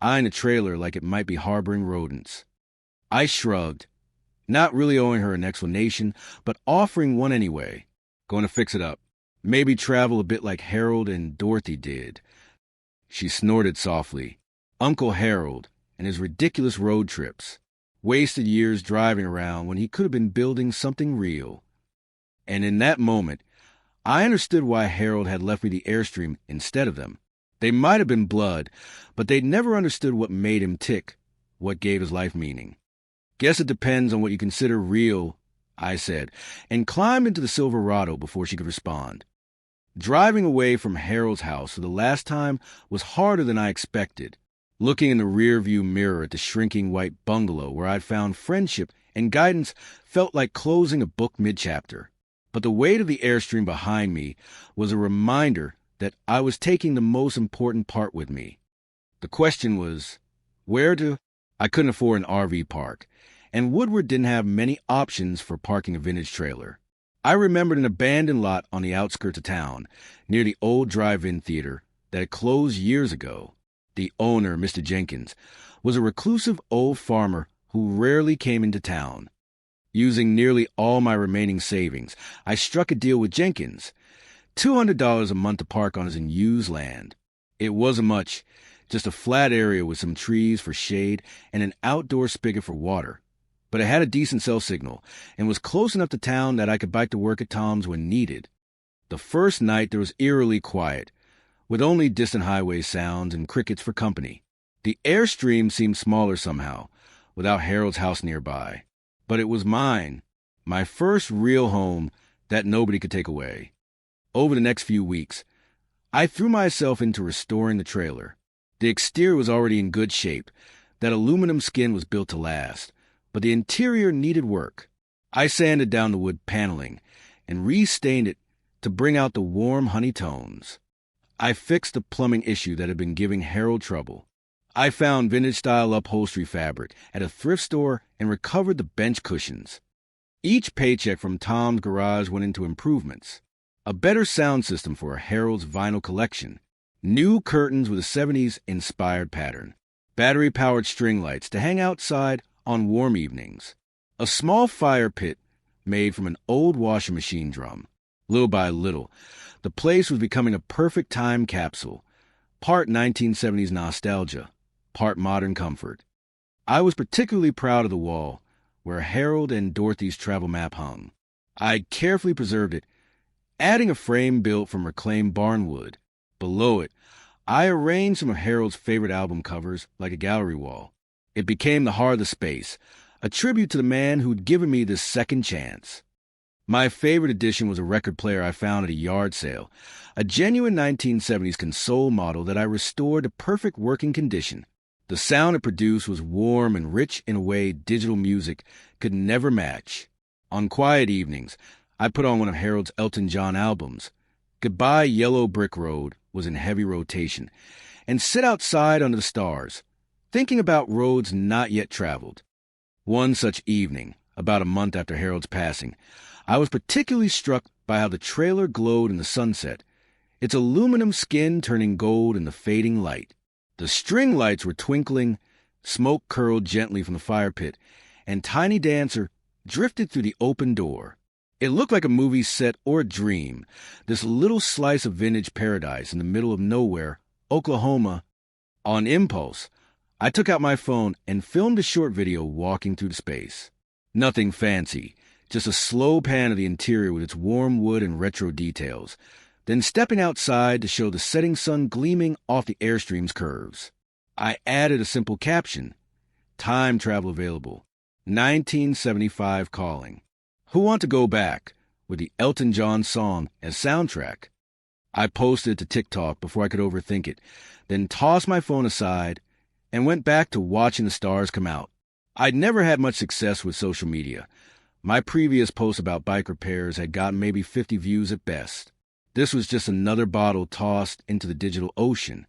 eyeing the trailer like it might be harboring rodents. I shrugged, not really owing her an explanation, but offering one anyway. "Going to fix it up. Maybe travel a bit like Harold and Dorothy did." She snorted softly. Uncle Harold and his ridiculous road trips. Wasted years driving around when he could have been building something real. And in that moment, I understood why Harold had left me the Airstream instead of them. They might have been blood, but they'd never understood what made him tick, what gave his life meaning. "Guess it depends on what you consider real," I said, and climbed into the Silverado before she could respond. Driving away from Harold's house for the last time was harder than I expected. Looking in the rearview mirror at the shrinking white bungalow where I'd found friendship and guidance felt like closing a book mid-chapter. But the weight of the Airstream behind me was a reminder that I was taking the most important part with me. The question was, where to? I couldn't afford an RV park, and Woodward didn't have many options for parking a vintage trailer. I remembered an abandoned lot on the outskirts of town, near the old drive-in theater that had closed years ago. The owner, Mr. Jenkins, was a reclusive old farmer who rarely came into town. Using nearly all my remaining savings, I struck a deal with Jenkins, $200 a month to park on his unused land. It wasn't much, just a flat area with some trees for shade and an outdoor spigot for water. But it had a decent cell signal and was close enough to town that I could bike to work at Tom's when needed. The first night there was eerily quiet, with only distant highway sounds and crickets for company. The Airstream seemed smaller somehow, without Harold's house nearby. But it was mine, my first real home that nobody could take away. Over the next few weeks, I threw myself into restoring the trailer. The exterior was already in good shape. That aluminum skin was built to last, but the interior needed work. I sanded down the wood paneling and restained it to bring out the warm honey tones. I fixed the plumbing issue that had been giving Harold trouble. I found vintage-style upholstery fabric at a thrift store and recovered the bench cushions. Each paycheck from Tom's garage went into improvements. A better sound system for Harold's vinyl collection. New curtains with a 70s-inspired pattern. Battery-powered string lights to hang outside on warm evenings. A small fire pit made from an old washing machine drum. Little by little, the place was becoming a perfect time capsule, part 1970s nostalgia, part modern comfort. I was particularly proud of the wall where Harold and Dorothy's travel map hung. I carefully preserved it, adding a frame built from reclaimed barnwood. Below it, I arranged some of Harold's favorite album covers like a gallery wall. It became the heart of the space, a tribute to the man who'd given me this second chance. My favorite addition was a record player I found at a yard sale, a genuine 1970s console model that I restored to perfect working condition. The sound it produced was warm and rich in a way digital music could never match. On quiet evenings, I put on one of Harold's Elton John albums. Goodbye Yellow Brick Road was in heavy rotation, and sit outside under the stars, thinking about roads not yet traveled. One such evening, about a month after Harold's passing, I was particularly struck by how the trailer glowed in the sunset, its aluminum skin turning gold in the fading light. The string lights were twinkling, smoke curled gently from the fire pit, and Tiny Dancer drifted through the open door. It looked like a movie set or a dream, this little slice of vintage paradise in the middle of nowhere, Oklahoma. On impulse, I took out my phone and filmed a short video walking through the space. Nothing fancy, just a slow pan of the interior with its warm wood and retro details, then stepping outside to show the setting sun gleaming off the Airstream's curves. I added a simple caption, "Time travel available, 1975 calling. Who want to go back?" with the Elton John song as soundtrack. I posted it to TikTok before I could overthink it, then tossed my phone aside and went back to watching the stars come out. I'd never had much success with social media. My previous post about bike repairs had gotten maybe 50 views at best. This was just another bottle tossed into the digital ocean.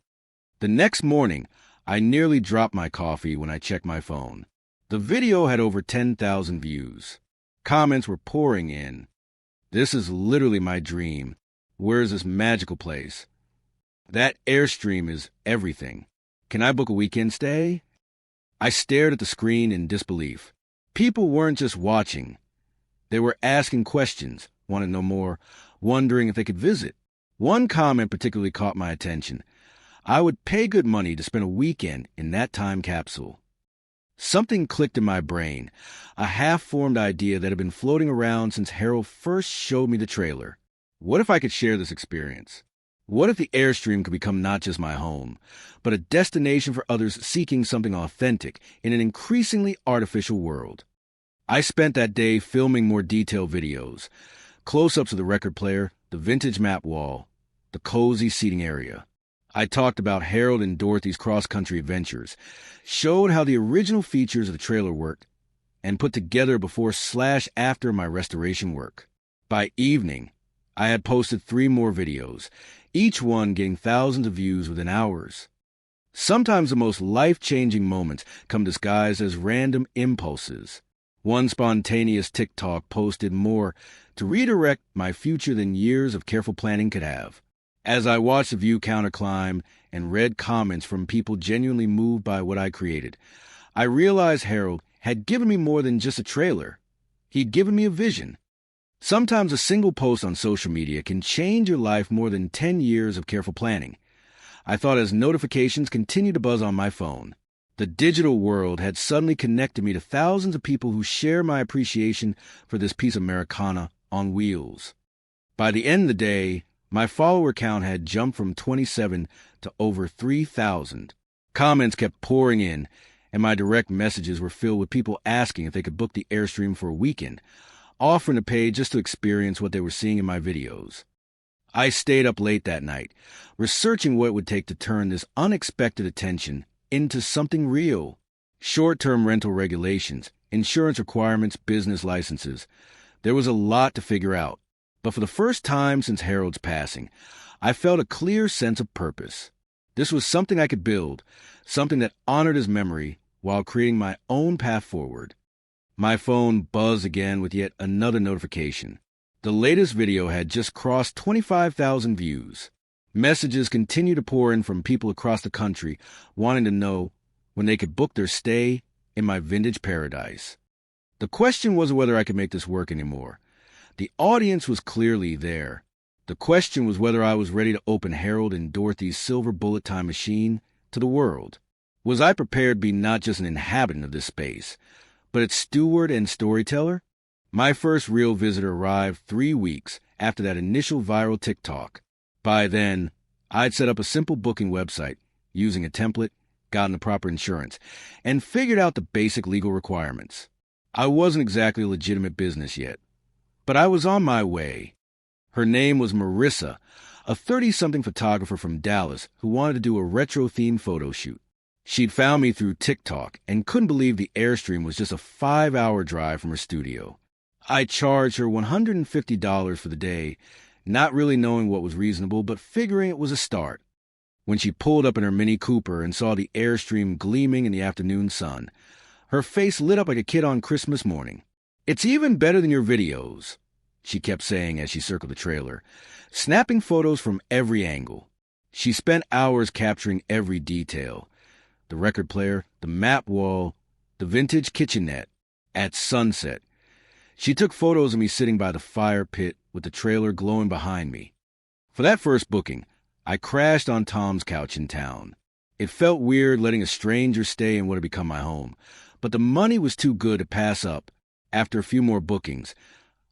The next morning, I nearly dropped my coffee when I checked my phone. The video had over 10,000 views. Comments were pouring in. This is literally my dream. Where is this magical place? That Airstream is everything. Can I book a weekend stay? I stared at the screen in disbelief. People weren't just watching. They were asking questions, wanting to know more, wondering if they could visit. One comment particularly caught my attention. I would pay good money to spend a weekend in that time capsule. Something clicked in my brain, a half-formed idea that had been floating around since Harold first showed me the trailer. What if I could share this experience? What if the Airstream could become not just my home, but a destination for others seeking something authentic in an increasingly artificial world? I spent that day filming more detailed videos, close-ups of the record player, the vintage map wall, the cozy seating area. I talked about Harold and Dorothy's cross-country adventures, showed how the original features of the trailer worked, and put together before/after my restoration work. By evening, I had posted 3 more videos, each one getting thousands of views within hours. Sometimes the most life-changing moments come disguised as random impulses. One spontaneous TikTok posted more to redirect my future than years of careful planning could have. As I watched the view counter climb and read comments from people genuinely moved by what I created, I realized Harold had given me more than just a trailer. He'd given me a vision. Sometimes a single post on social media can change your life more than 10 years of careful planning. I thought as notifications continued to buzz on my phone. The digital world had suddenly connected me to thousands of people who share my appreciation for this piece of Americana on wheels. By the end of the day, my follower count had jumped from 27 to over 3,000. Comments kept pouring in, and my direct messages were filled with people asking if they could book the Airstream for a weekend, offering to pay just to experience what they were seeing in my videos. I stayed up late that night, researching what it would take to turn this unexpected attention into something real. Short-term rental regulations, insurance requirements, business licenses. There was a lot to figure out. But for the first time since Harold's passing, I felt a clear sense of purpose. This was something I could build, something that honored his memory while creating my own path forward. My phone buzzed again with yet another notification. The latest video had just crossed 25,000 views. Messages continued to pour in from people across the country wanting to know when they could book their stay in my vintage paradise. The question wasn't whether I could make this work anymore. The audience was clearly there. The question was whether I was ready to open Harold and Dorothy's silver bullet time machine to the world. Was I prepared to be not just an inhabitant of this space, but its steward and storyteller? My first real visitor arrived 3 weeks after that initial viral TikTok. By then, I'd set up a simple booking website using a template, gotten the proper insurance, and figured out the basic legal requirements. I wasn't exactly a legitimate business yet, but I was on my way. Her name was Marissa, a 30-something photographer from Dallas who wanted to do a retro-themed photo shoot. She'd found me through TikTok and couldn't believe the Airstream was just a 5-hour drive from her studio. I charged her $150 for the day, not really knowing what was reasonable, but figuring it was a start. When she pulled up in her Mini Cooper and saw the Airstream gleaming in the afternoon sun, her face lit up like a kid on Christmas morning. "It's even better than your videos," she kept saying as she circled the trailer, snapping photos from every angle. She spent hours capturing every detail. The record player, the map wall, the vintage kitchenette. At sunset, she took photos of me sitting by the fire pit with the trailer glowing behind me. For that first booking, I crashed on Tom's couch in town. It felt weird letting a stranger stay in what had become my home, but the money was too good to pass up. After a few more bookings,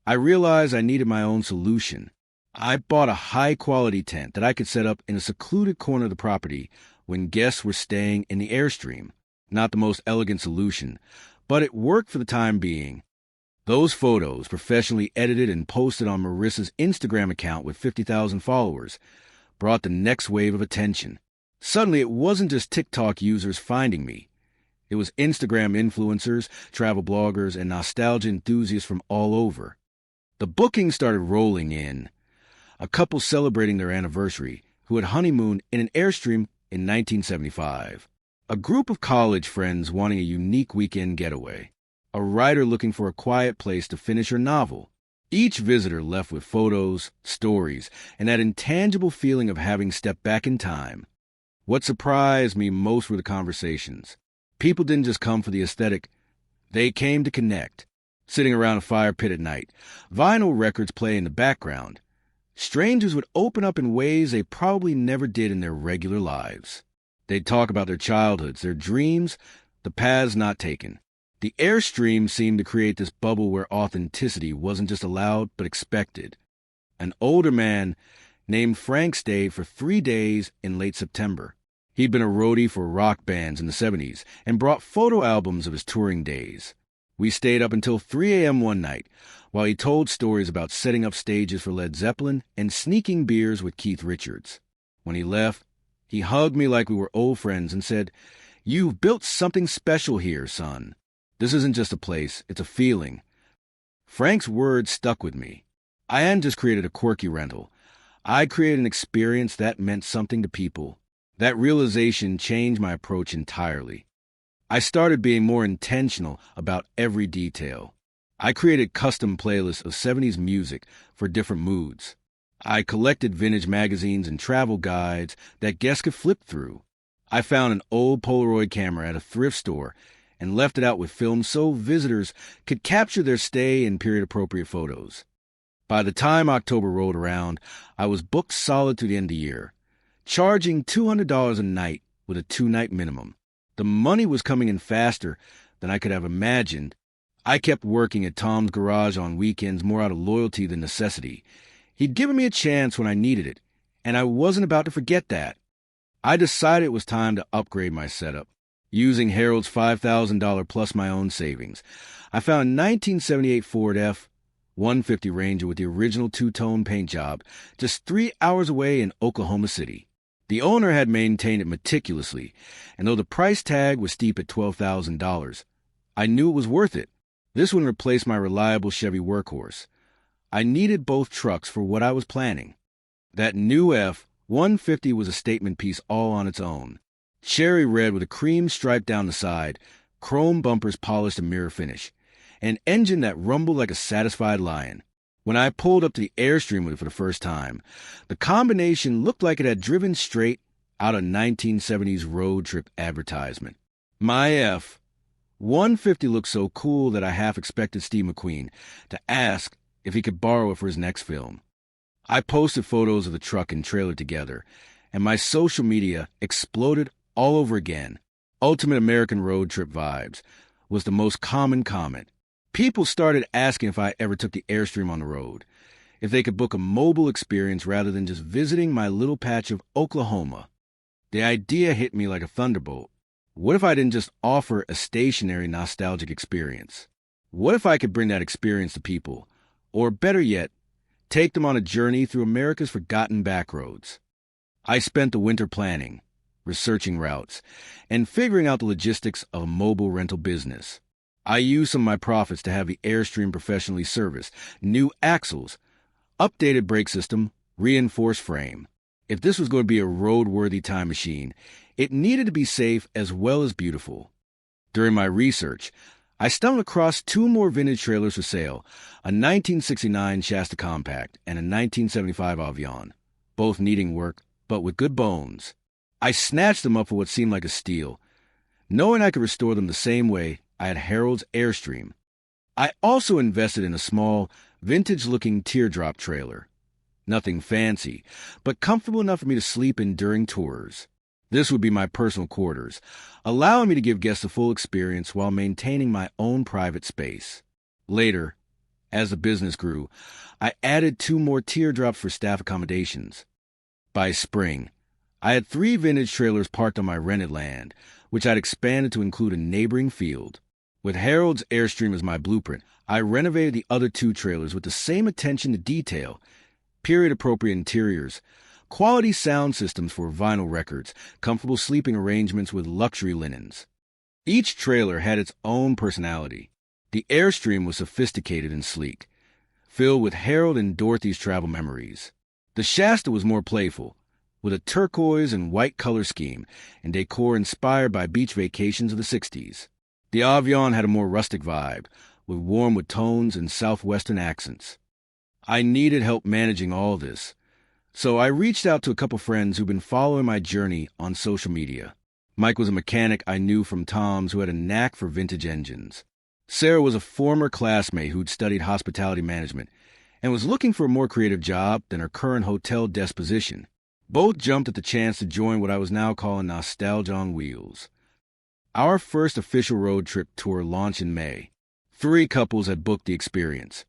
I realized I needed my own solution. I bought a high-quality tent that I could set up in a secluded corner of the property when guests were staying in the Airstream. Not the most elegant solution, but it worked for the time being. Those photos, professionally edited and posted on Marissa's Instagram account with 50,000 followers, brought the next wave of attention. Suddenly, it wasn't just TikTok users finding me. It was Instagram influencers, travel bloggers, and nostalgia enthusiasts from all over. The bookings started rolling in. A couple celebrating their anniversary who had honeymooned in an Airstream in 1975. A group of college friends wanting a unique weekend getaway. A writer looking for a quiet place to finish her novel. Each visitor left with photos, stories, and that intangible feeling of having stepped back in time. What surprised me most were the conversations. People didn't just come for the aesthetic. They came to connect. Sitting around a fire pit at night, vinyl records play in the background. Strangers would open up in ways they probably never did in their regular lives. They'd talk about their childhoods, their dreams, the paths not taken. The Airstream seemed to create this bubble where authenticity wasn't just allowed, but expected. An older man named Frank stayed for 3 days in late September. He'd been a roadie for rock bands in the 70s and brought photo albums of his touring days. We stayed up until 3 a.m. one night while he told stories about setting up stages for Led Zeppelin and sneaking beers with Keith Richards. When he left, he hugged me like we were old friends and said, "You've built something special here, son. This isn't just a place, it's a feeling." Frank's words stuck with me. I hadn't just created a quirky rental. I created an experience that meant something to people. That realization changed my approach entirely. I started being more intentional about every detail. I created custom playlists of 70s music for different moods. I collected vintage magazines and travel guides that guests could flip through. I found an old Polaroid camera at a thrift store and left it out with film so visitors could capture their stay in period-appropriate photos. By the time October rolled around, I was booked solid through the end of the year, charging $200 a night with a 2-night minimum. The money was coming in faster than I could have imagined. I kept working at Tom's garage on weekends more out of loyalty than necessity. He'd given me a chance when I needed it, and I wasn't about to forget that. I decided it was time to upgrade my setup. Using Harold's $5,000 plus my own savings, I found a 1978 Ford F-150 Ranger with the original two-tone paint job just 3 hours away in Oklahoma City. The owner had maintained it meticulously, and though the price tag was steep at $12,000, I knew it was worth it. This one replaced my reliable Chevy Workhorse. I needed both trucks for what I was planning. That new F-150 was a statement piece all on its own. Cherry red with a cream stripe down the side, chrome bumpers polished to mirror finish, an engine that rumbled like a satisfied lion. When I pulled up to the Airstream with it for the first time, the combination looked like it had driven straight out a 1970s road trip advertisement. My F-150 looked so cool that I half expected Steve McQueen to ask if he could borrow it for his next film. I posted photos of the truck and trailer together, and my social media exploded all over again. Ultimate American road trip vibes was the most common comment. People started asking if I ever took the Airstream on the road, if they could book a mobile experience rather than just visiting my little patch of Oklahoma. The idea hit me like a thunderbolt. What if I didn't just offer a stationary, nostalgic experience? What if I could bring that experience to people? Or better yet, take them on a journey through America's forgotten backroads. I spent the winter planning, researching routes, and figuring out the logistics of a mobile rental business. I used some of my profits to have the Airstream professionally serviced, new axles, updated brake system, reinforced frame. If this was going to be a roadworthy time machine, it needed to be safe as well as beautiful. During my research, I stumbled across 2 more vintage trailers for sale, a 1969 Shasta Compact and a 1975 Avion, both needing work, but with good bones. I snatched them up for what seemed like a steal, knowing I could restore them the same way I had Harold's Airstream. I also invested in a small, vintage-looking teardrop trailer. Nothing fancy, but comfortable enough for me to sleep in during tours. This would be my personal quarters, allowing me to give guests a full experience while maintaining my own private space. Later, as the business grew, I added 2 more teardrops for staff accommodations. By spring, I had 3 vintage trailers parked on my rented land, which I'd expanded to include a neighboring field. With Harold's Airstream as my blueprint, I renovated the other two trailers with the same attention to detail, period-appropriate interiors, quality sound systems for vinyl records, comfortable sleeping arrangements with luxury linens. Each trailer had its own personality. The Airstream was sophisticated and sleek, filled with Harold and Dorothy's travel memories. The Shasta was more playful, with a turquoise and white color scheme and decor inspired by beach vacations of the 60s. The Avion had a more rustic vibe, with warm wood tones and southwestern accents. I needed help managing all this, so I reached out to a couple friends who'd been following my journey on social media. Mike was a mechanic I knew from Tom's who had a knack for vintage engines. Sarah was a former classmate who'd studied hospitality management and was looking for a more creative job than her current hotel desk position. Both jumped at the chance to join what I was now calling Nostalgia on Wheels. Our first official road trip tour launched in May. 3 couples had booked the experience.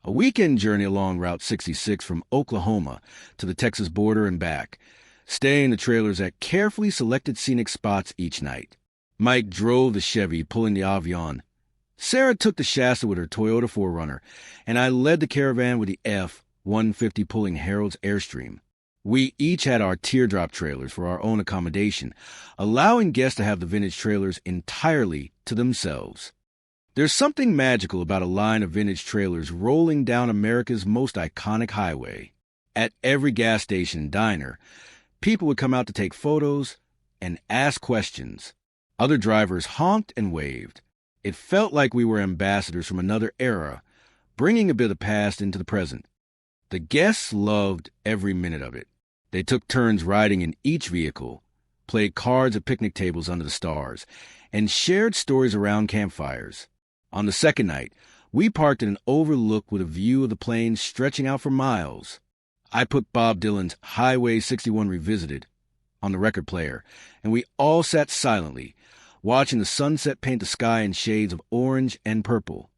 A weekend journey along Route 66 from Oklahoma to the Texas border and back, staying in the trailers at carefully selected scenic spots each night. Mike drove the Chevy, pulling the Avion. Sarah took the Shasta with her Toyota 4Runner, and I led the caravan with the F-150 pulling Harold's Airstream. We each had our teardrop trailers for our own accommodation, allowing guests to have the vintage trailers entirely to themselves. There's something magical about a line of vintage trailers rolling down America's most iconic highway. At every gas station and diner, people would come out to take photos and ask questions. Other drivers honked and waved. It felt like we were ambassadors from another era, bringing a bit of the past into the present. The guests loved every minute of it. They took turns riding in each vehicle, played cards at picnic tables under the stars, and shared stories around campfires. On the second night, we parked in an overlook with a view of the plains stretching out for miles. I put Bob Dylan's Highway 61 Revisited on the record player, and we all sat silently, watching the sunset paint the sky in shades of orange and purple.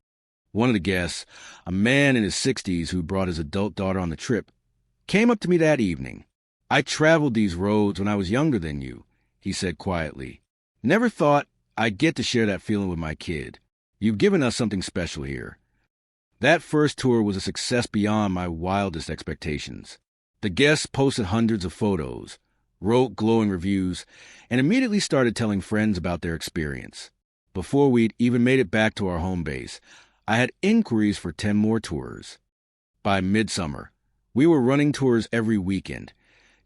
One of the guests, a man in his 60s who brought his adult daughter on the trip, came up to me that evening. "I traveled these roads when I was younger than you," he said quietly. "Never thought I'd get to share that feeling with my kid. You've given us something special here." That first tour was a success beyond my wildest expectations. The guests posted hundreds of photos, wrote glowing reviews, and immediately started telling friends about their experience. Before we'd even made it back to our home base, I had inquiries for 10 more tours. By midsummer, we were running tours every weekend,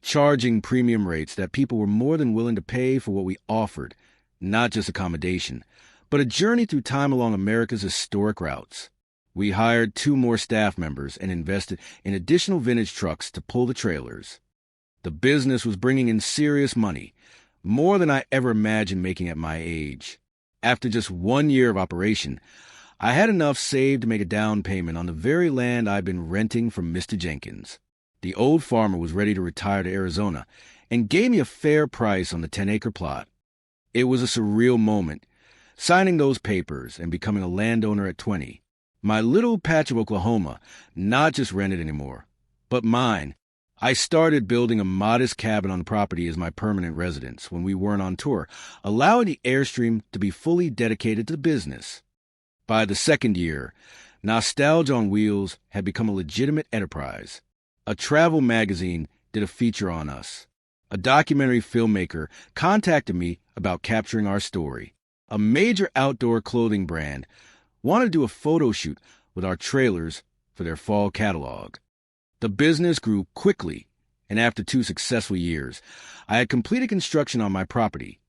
charging premium rates that people were more than willing to pay for what we offered, not just accommodation, but a journey through time along America's historic routes. We hired 2 more staff members and invested in additional vintage trucks to pull the trailers. The business was bringing in serious money, more than I ever imagined making at my age. After just 1 year of operation, I had enough saved to make a down payment on the very land I'd been renting from Mr. Jenkins. The old farmer was ready to retire to Arizona and gave me a fair price on the 10-acre plot. It was a surreal moment, signing those papers and becoming a landowner at 20. My little patch of Oklahoma, not just rented anymore, but mine. I started building a modest cabin on the property as my permanent residence when we weren't on tour, allowing the Airstream to be fully dedicated to the business. By the second year, Nostalgia on Wheels had become a legitimate enterprise. A travel magazine did a feature on us. A documentary filmmaker contacted me about capturing our story. A major outdoor clothing brand wanted to do a photo shoot with our trailers for their fall catalog. The business grew quickly, and after 2 successful years, I had completed construction on my property,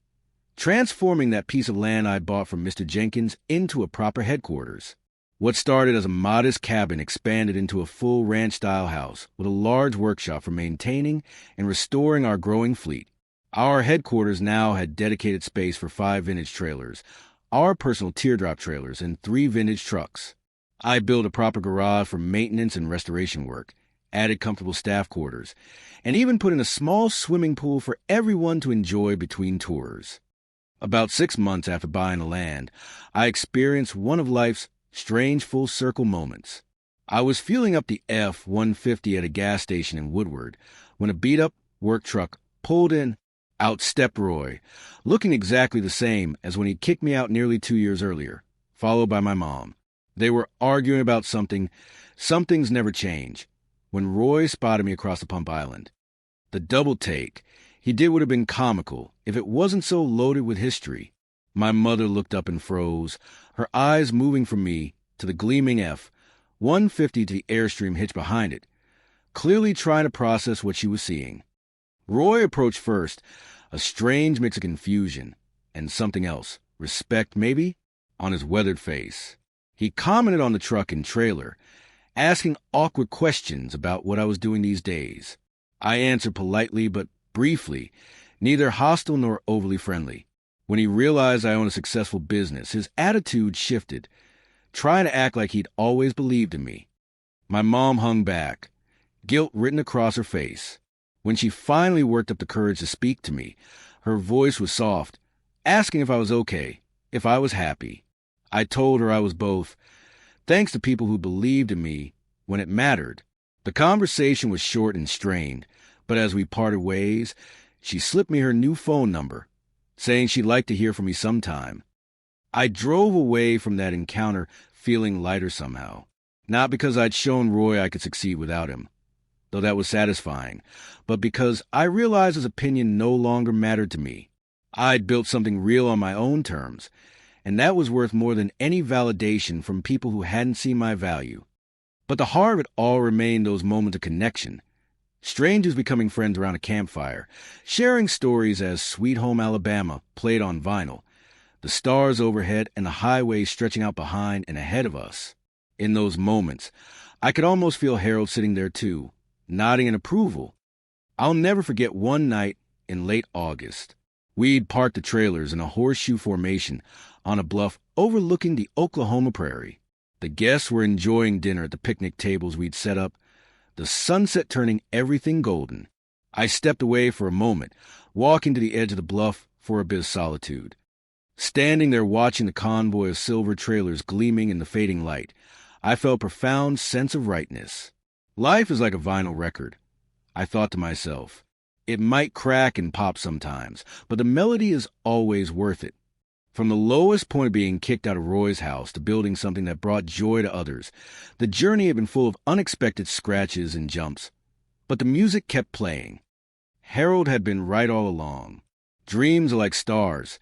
transforming that piece of land I bought from Mr. Jenkins into a proper headquarters. What started as a modest cabin expanded into a full ranch-style house with a large workshop for maintaining and restoring our growing fleet. Our headquarters now had dedicated space for 5 vintage trailers, our personal teardrop trailers, and 3 vintage trucks. I built a proper garage for maintenance and restoration work, added comfortable staff quarters, and even put in a small swimming pool for everyone to enjoy between tours. About 6 months after buying the land, I experienced one of life's strange full-circle moments. I was fueling up the F-150 at a gas station in Woodward when a beat-up work truck pulled in. Out stepped Roy, looking exactly the same as when he kicked me out nearly 2 years earlier. followed by my mom. They were arguing about something. Some things never change. When Roy spotted me across the pump island, the double take, he did would have been comical if it wasn't so loaded with history. My mother looked up and froze, her eyes moving from me to the gleaming F-150 to the Airstream hitched behind it, clearly trying to process what she was seeing. Roy approached first, a strange mix of confusion and something else, respect maybe, on his weathered face. He commented on the truck and trailer, asking awkward questions about what I was doing these days. I answered politely but briefly, neither hostile nor overly friendly. When he realized I owned a successful business, his attitude shifted, trying to act like he'd always believed in me. My mom hung back, guilt written across her face. When she finally worked up the courage to speak to me, her voice was soft, asking if I was okay, if I was happy. I told her I was both, thanks to people who believed in me when it mattered. The conversation was short and strained, but as we parted ways, she slipped me her new phone number, saying she'd like to hear from me sometime. I drove away from that encounter feeling lighter somehow, not because I'd shown Roy I could succeed without him, though that was satisfying, but because I realized his opinion no longer mattered to me. I'd built something real on my own terms, and that was worth more than any validation from people who hadn't seen my value. But the heart of it all remained those moments of connection. Strangers becoming friends around a campfire, sharing stories as Sweet Home Alabama played on vinyl, the stars overhead and the highway stretching out behind and ahead of us. In those moments, I could almost feel Harold sitting there too, nodding in approval. I'll never forget one night in late August. We'd parked the trailers in a horseshoe formation on a bluff overlooking the Oklahoma prairie. The guests were enjoying dinner at the picnic tables we'd set up, the sunset turning everything golden. I stepped away for a moment, walking to the edge of the bluff for a bit of solitude. Standing there watching the convoy of silver trailers gleaming in the fading light, I felt a profound sense of rightness. Life is like a vinyl record, I thought to myself. It might crack and pop sometimes, but the melody is always worth it. From the lowest point of being kicked out of Roy's house to building something that brought joy to others, the journey had been full of unexpected scratches and jumps. But the music kept playing. Harold had been right all along. Dreams are like stars.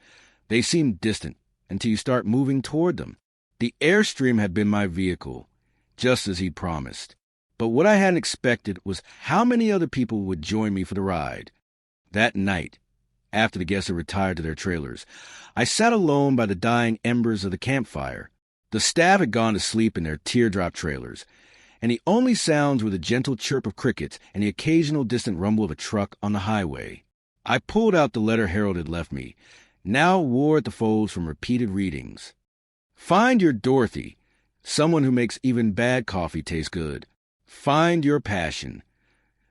They seem distant until you start moving toward them. The Airstream had been my vehicle, just as he'd promised. But what I hadn't expected was how many other people would join me for the ride. That night, after the guests had retired to their trailers, I sat alone by the dying embers of the campfire. The staff had gone to sleep in their teardrop trailers, and the only sounds were the gentle chirp of crickets and the occasional distant rumble of a truck on the highway. I pulled out the letter Harold had left me, now wore at the folds from repeated readings. Find your Dorothy, someone who makes even bad coffee taste good. Find your passion,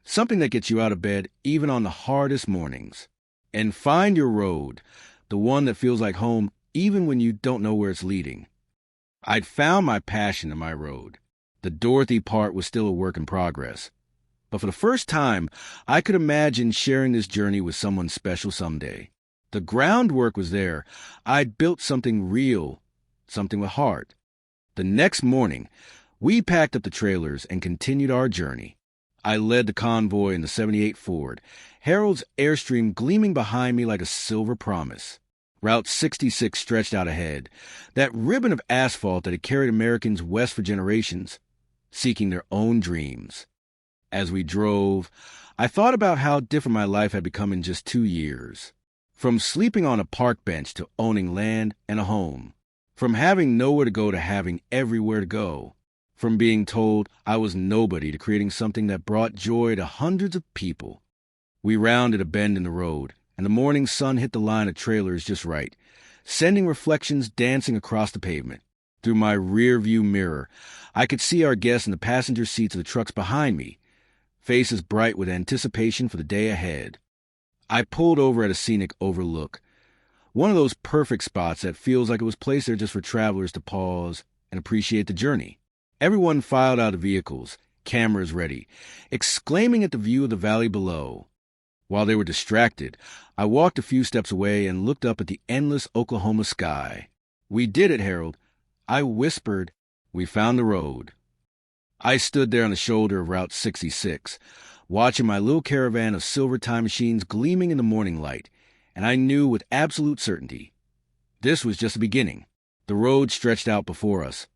something that gets you out of bed even on the hardest mornings. And find your road, the one that feels like home even when you don't know where it's leading. I'd found my passion and my road. The Dorothy part was still a work in progress. But for the first time, I could imagine sharing this journey with someone special someday. The groundwork was there. I'd built something real, something with heart. The next morning, we packed up the trailers and continued our journey. I led the convoy in the '78 Ford, Harold's Airstream gleaming behind me like a silver promise. Route 66 stretched out ahead, that ribbon of asphalt that had carried Americans west for generations, seeking their own dreams. As we drove, I thought about how different my life had become in just 2 years. From sleeping on a park bench to owning land and a home. From having nowhere to go to having everywhere to go. From being told I was nobody to creating something that brought joy to hundreds of people. We rounded a bend in the road, and the morning sun hit the line of trailers just right, sending reflections dancing across the pavement. Through my rear-view mirror, I could see our guests in the passenger seats of the trucks behind me, faces bright with anticipation for the day ahead. I pulled over at a scenic overlook, one of those perfect spots that feels like it was placed there just for travelers to pause and appreciate the journey. Everyone filed out of vehicles, cameras ready, exclaiming at the view of the valley below. While they were distracted, I walked a few steps away and looked up at the endless Oklahoma sky. We did it, Harold. I whispered, "We found the road." I stood there on the shoulder of Route 66, watching my little caravan of silver time machines gleaming in the morning light, and I knew with absolute certainty this was just the beginning. The road stretched out before us,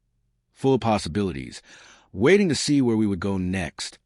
full of possibilities, waiting to see where we would go next.